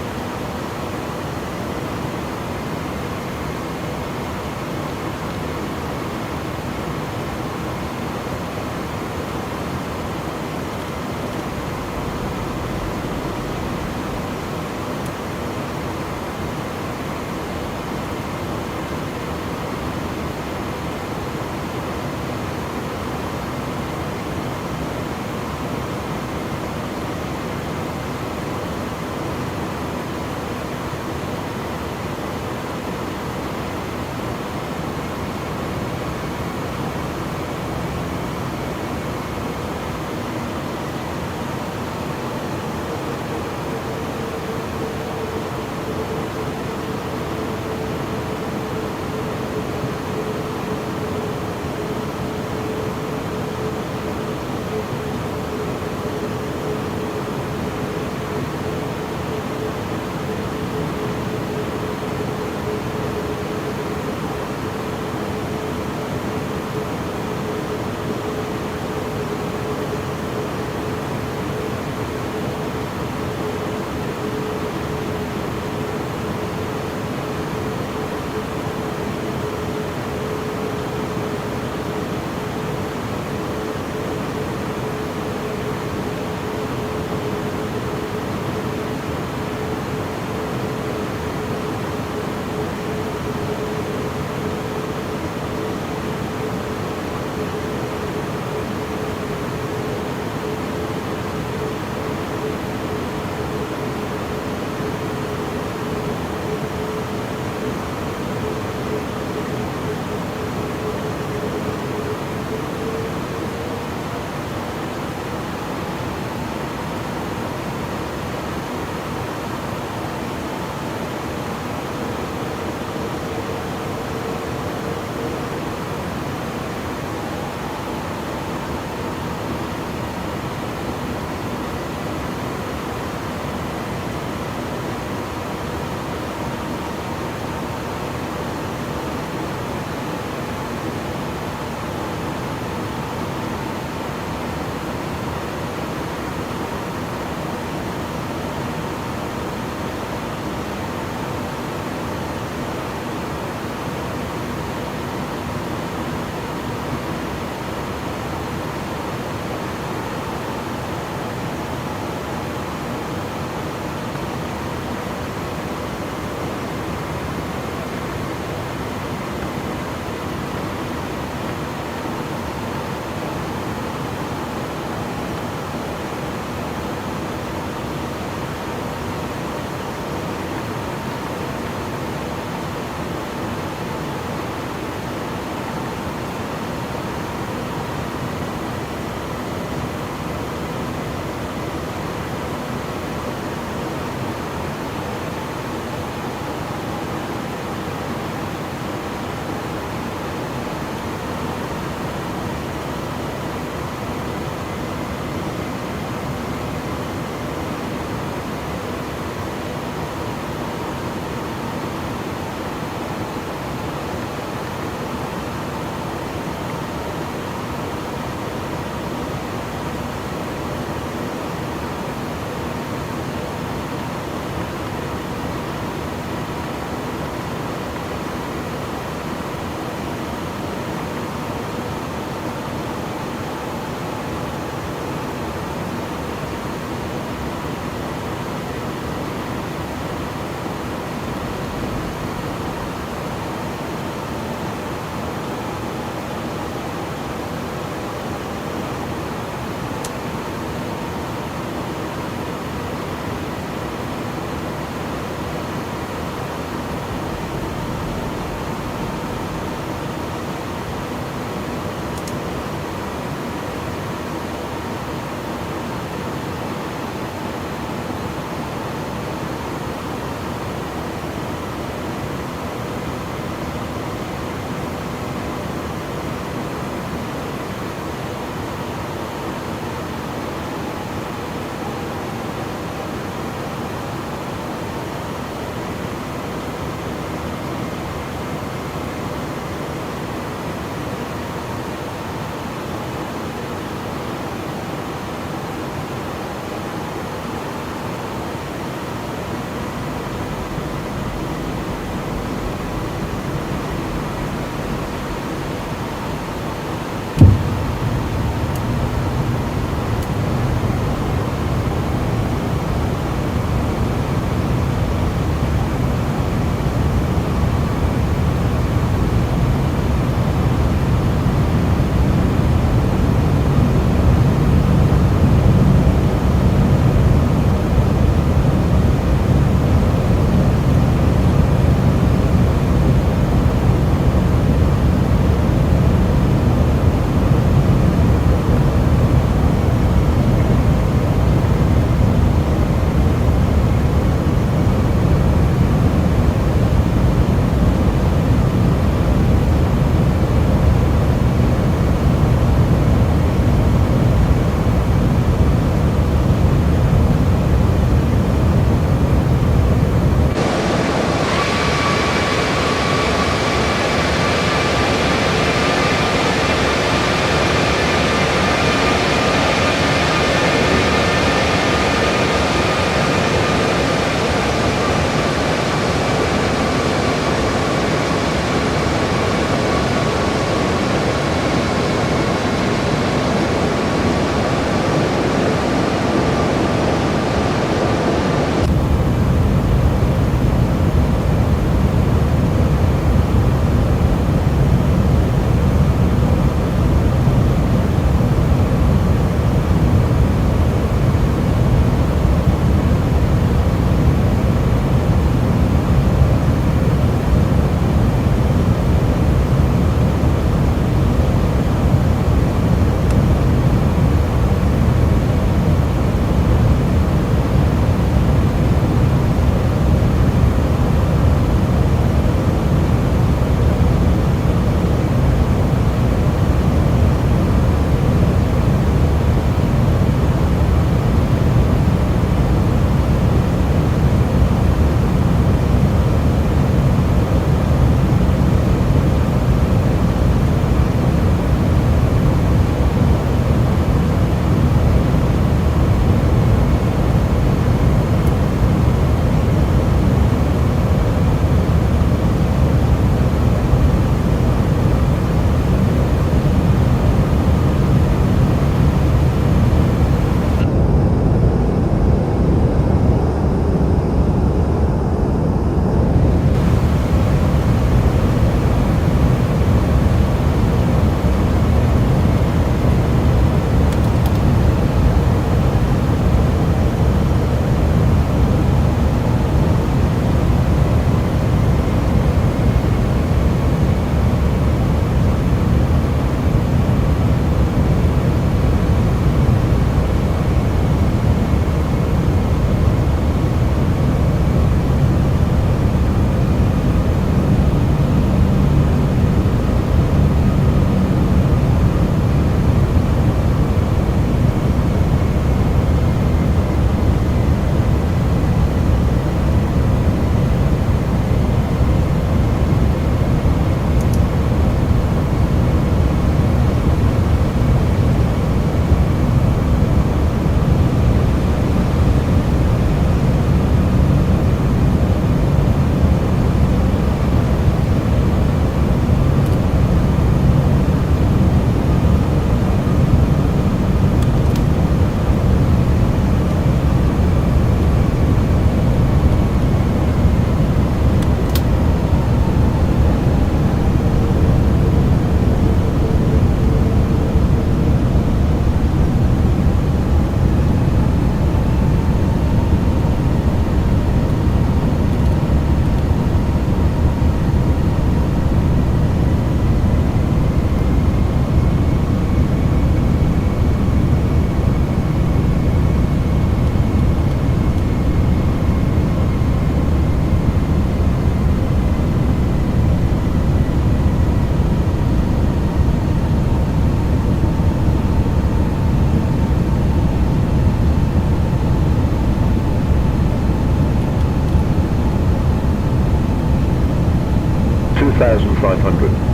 500.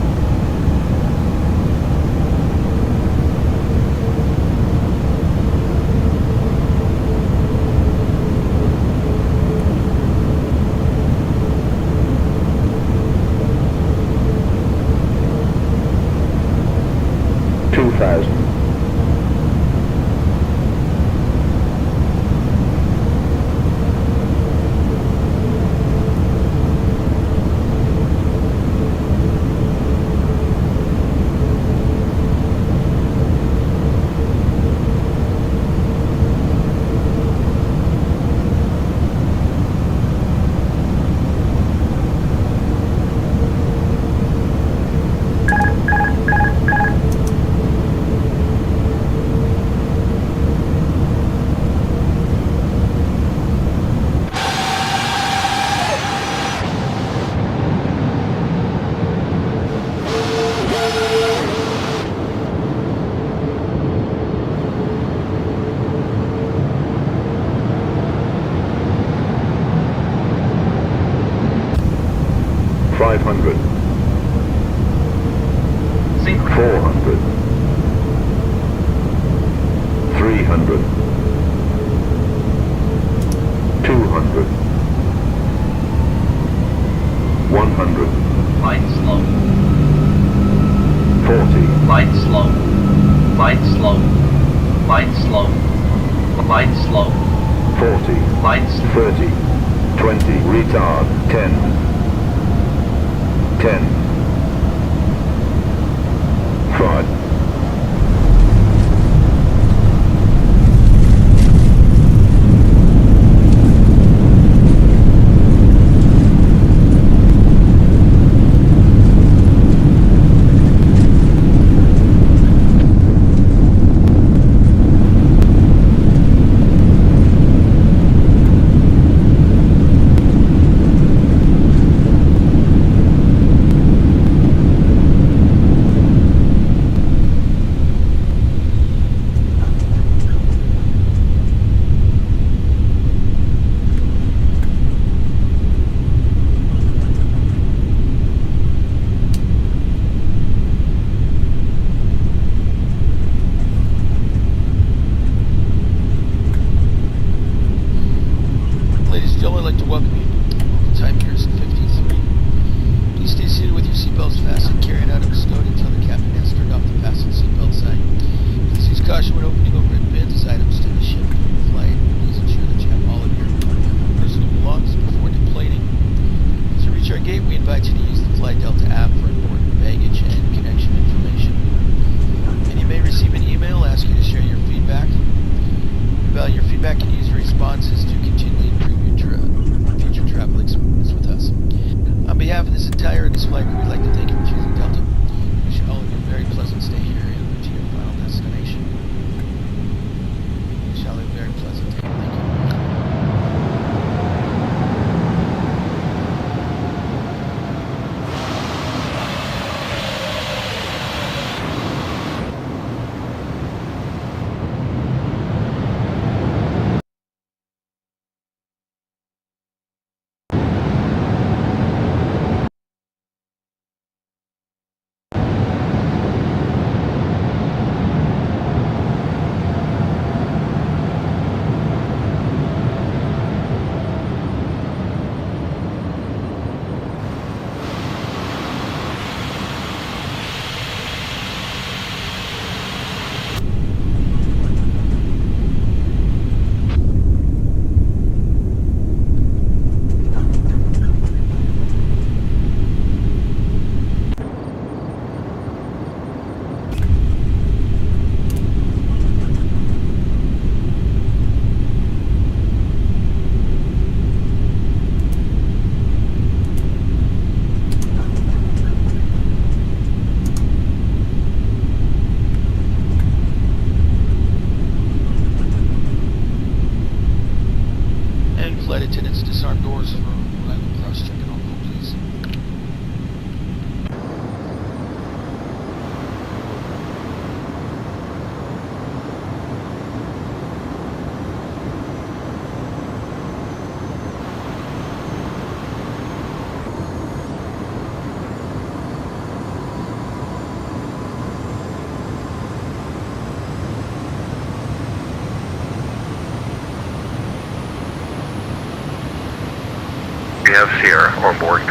have Sierra on board.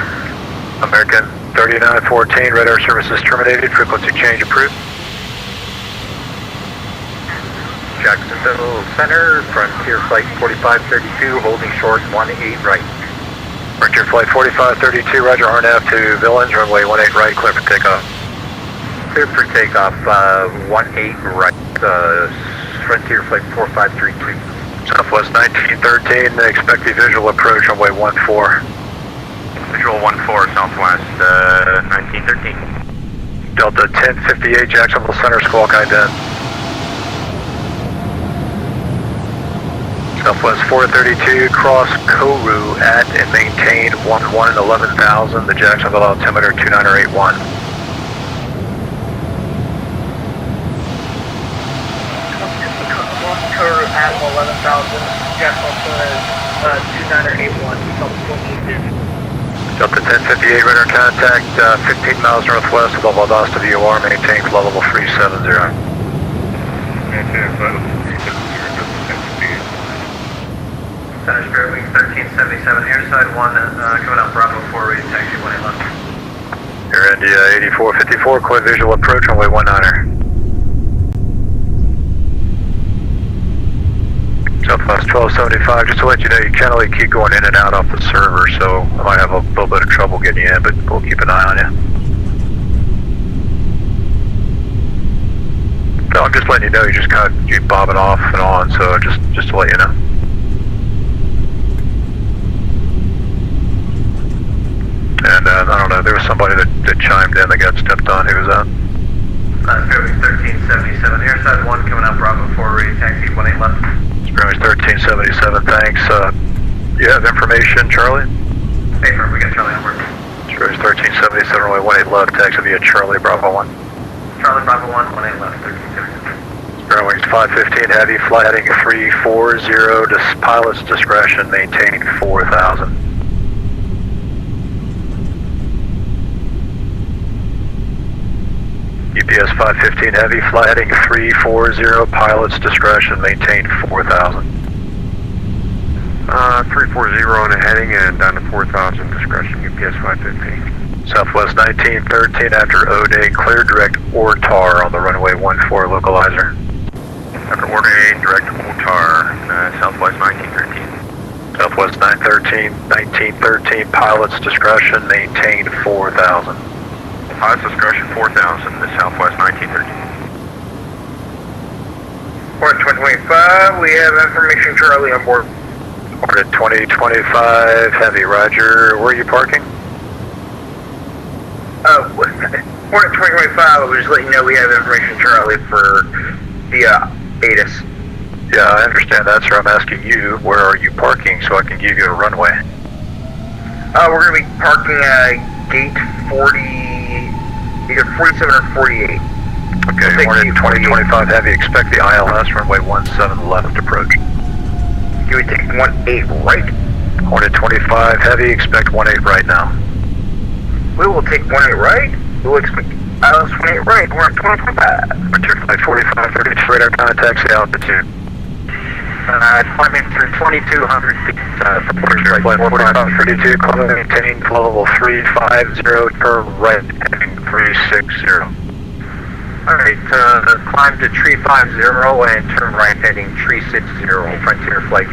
American 3914, radar services terminated, frequency change approved. Jacksonville Center, Frontier Flight 4532, holding short 18 right. Frontier Flight 4532, roger, RNAV to Villains, runway 18 right, clear for takeoff. Clear for takeoff, 18 right, Frontier Flight 4532. Southwest 1913, expect the visual approach, runway 14. Visual 14, Southwest 1913. Delta 1058, Jacksonville Center, squawk ident. Southwest 432, cross Kourou at and maintain 11,000, the Jacksonville altimeter 2981. Kourou at 11,000, Jacksonville 2981, Delta 1058, radar contact 15 miles northwest of Valdosta VOR, maintain flow level 370. Center Spirit Wing 1377, airside 1, coming out Bravo 4, ready taxi 18 left. Air India 8454, clear visual approach, runway 19er. Southwest 1275, just to let you know, you can't really keep going in and out off the server, so I might have a little bit of trouble getting you in, but we'll keep an eye on you. No, I'm just letting you know, you just kind of keep bobbing off and on, so just to let you know. And I don't know, there was somebody that chimed in that got stepped on. Who was that? Spirit Wing 1377, airside 1, coming out Bravo 4, ready taxi 18 left. Spirit Wing 1377, thanks. You have information, Charlie? Hey, firm, we got Charlie on board. Spirit Wing 1377, runway 18 left, taxi via Charlie, Bravo 1. Charlie, Bravo 1, 18 left, 1377. Spirit Wings 515 heavy, flight heading 340, pilot's discretion, maintain 4,000. UPS 515 heavy, flight heading 340, pilot's discretion, maintain 4,000. 340 on the heading and down to 4,000 discretion, UPS 515. Southwest 1913 after O'Day, clear direct ORTAR on the runway 14 localizer. After O'Day, direct ORTAR, Southwest 1913. Southwest 1913, pilot's discretion, maintain 4,000. Pilot's discretion 4,000, the Southwest 1913. Port 2025, we have information Charlie on board. Port 2025 heavy, roger. Where are you parking? Port 2025, I was just letting you know we have information Charlie for the ATIS. Yeah, I understand that, sir. I'm asking you, where are you parking so I can give you a runway? We're going to be parking gate 40, either 47 or 48. Okay, Hornet 2025 heavy, expect the ILS runway 17 left approach. Do we take 18 right? Hornet 25 heavy, expect 18 right now. We will take 18 right. We will expect ILS 18 right. We're at 2025. Frontier Flight 4532, radar contacts the altitude. Climbing through 2,200 feet from Frontier Flight 4532, climb maintain flow level 350, turn right, heading 360. Alright, climb to tree 50 and turn right heading tree 60, Frontier Flight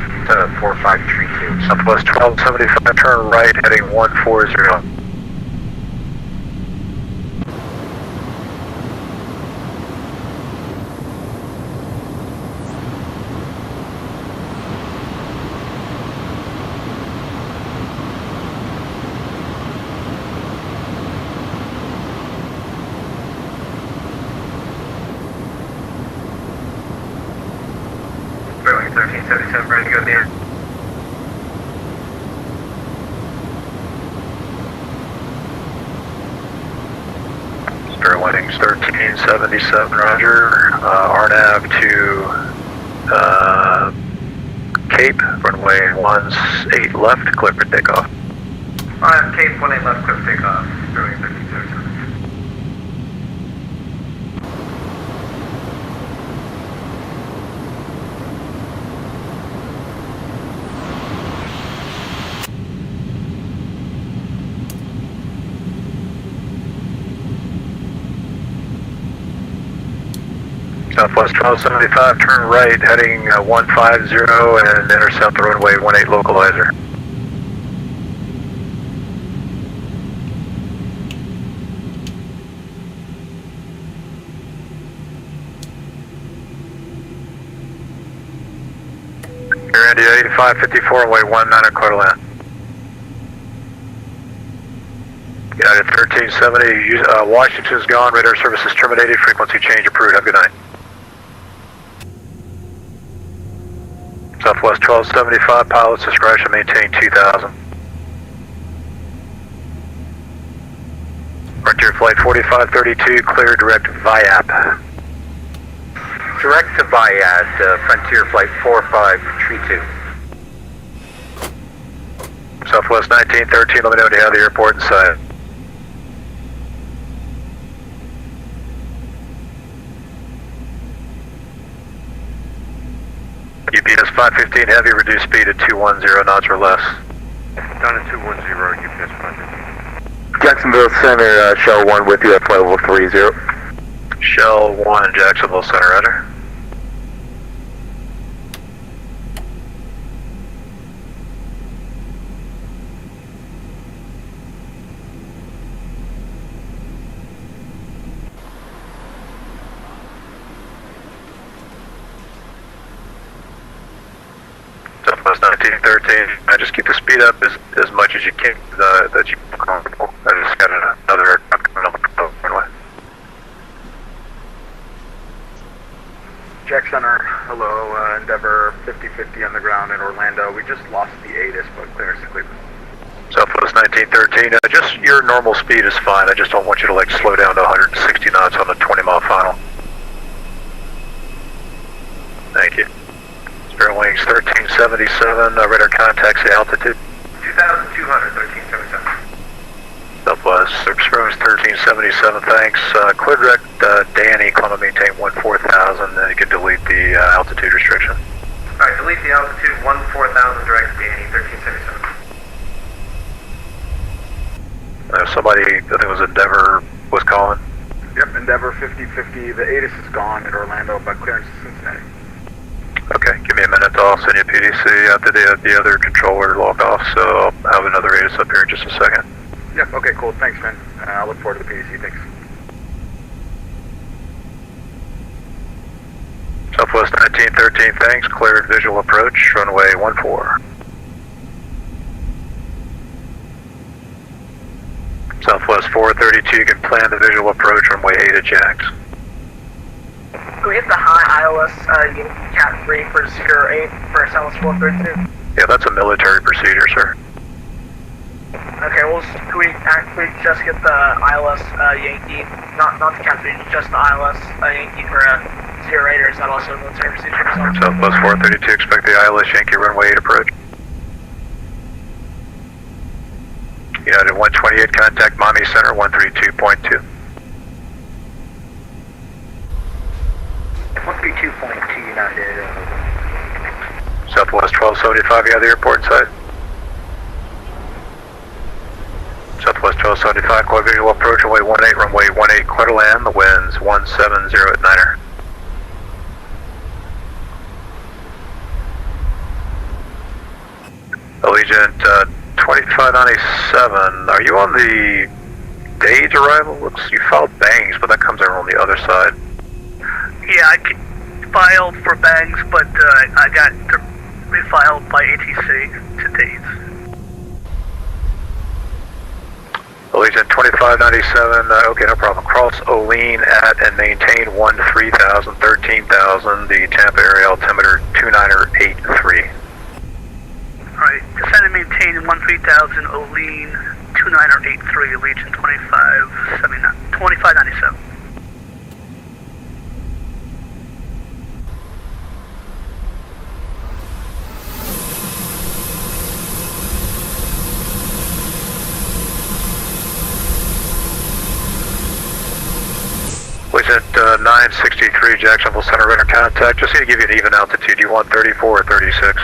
4532. Southwest 1275, turn right heading 140. Boeing 1377, ready to go there. Spirit Wings 1377, roger. RNAV to Cape, runway 18 left, clear for takeoff. RNAV Cape 18 left, clear for takeoff. Boeing 1377. Southwest 1275, turn right, heading 150 and intercept the runway 18 localizer. Air India 8554, runway 19 at quarter land. United 1370, Washington's gone, radar services terminated, frequency change approved, have a good night. Southwest 1275, pilots discretion, maintain 2000. Frontier Flight 4532, clear direct VIAP. Direct to VIAT, Frontier Flight 4532. Southwest 1913, let me know when you have the airport in sight. UPS 515 heavy, reduced speed at 210 knots or less. Down at 210, UPS 515. Jacksonville Center, Shell 1 with you at flight level 30. Shell 1, Jacksonville Center, roger. Southwest 1913, just keep the speed up as much as you can, that you feel comfortable. I just got another aircraft coming up the runway. Jack Center, hello, Endeavor 5050 on the ground in Orlando. We just lost the ATIS, but clearance to Cleveland. Southwest 1913, just your normal speed is fine. I just don't want you to slow down to 160 knots on the 20-mile final. Thank you. Spirit Wings 1377, radar contacts the altitude. 2,200, 1377. Southwest, Spirit Wings 1377, thanks. Clear direct Danny, climb and maintain 14,000, then you can delete the altitude restriction. Alright, delete the altitude, 14,000, direct Danny, 1377. Somebody, I think it was Endeavor, was calling. Yep, Endeavor 5050, the ATIS is gone at Orlando, but clearance to Cincinnati. Okay, give me a minute, I'll send you a PDC after the other controller log off, so I'll have another ATIS up here in just a second. Yep, okay, cool, thanks, man. I'll look forward to the PDC, thanks. Southwest 1913, thanks, cleared visual approach, runway 14. Southwest 432, you can plan the visual approach, runway 8 at Jax. Can we hit the high ILS Cat 3 for Secure 8 for Southwest 432? Yeah, that's a military procedure, sir. Okay, well, can we just get the ILS Yankee, not the Cat 3, just the ILS Yankee for 08, or is that also a military procedure? Southwest 432, expect the ILS Yankee runway 8 approach. United 128, contact Miami Center 132.2. 132.2 United. Southwest 1275, you have the airport in sight. Southwest 1275, clear visual approach, runway 18, runway 18, clear to land, the winds 170 at Niner. Allegiant 2597, are you on the day's arrival? Looks, you filed bangs, but that comes over on the other side. Yeah, I filed for bangs, but I got refiled by ATC to dates. Allegiant 2597, okay, no problem. Cross Olean at and maintain 13,000, 13,000, the Tampa area altimeter 2983. Alright, descend and maintain 13,000 Olean 2983, Allegiant 2597. Allegiant 963, Jacksonville Center, radar contact. Just need to give you an even altitude. You want 34 or 36?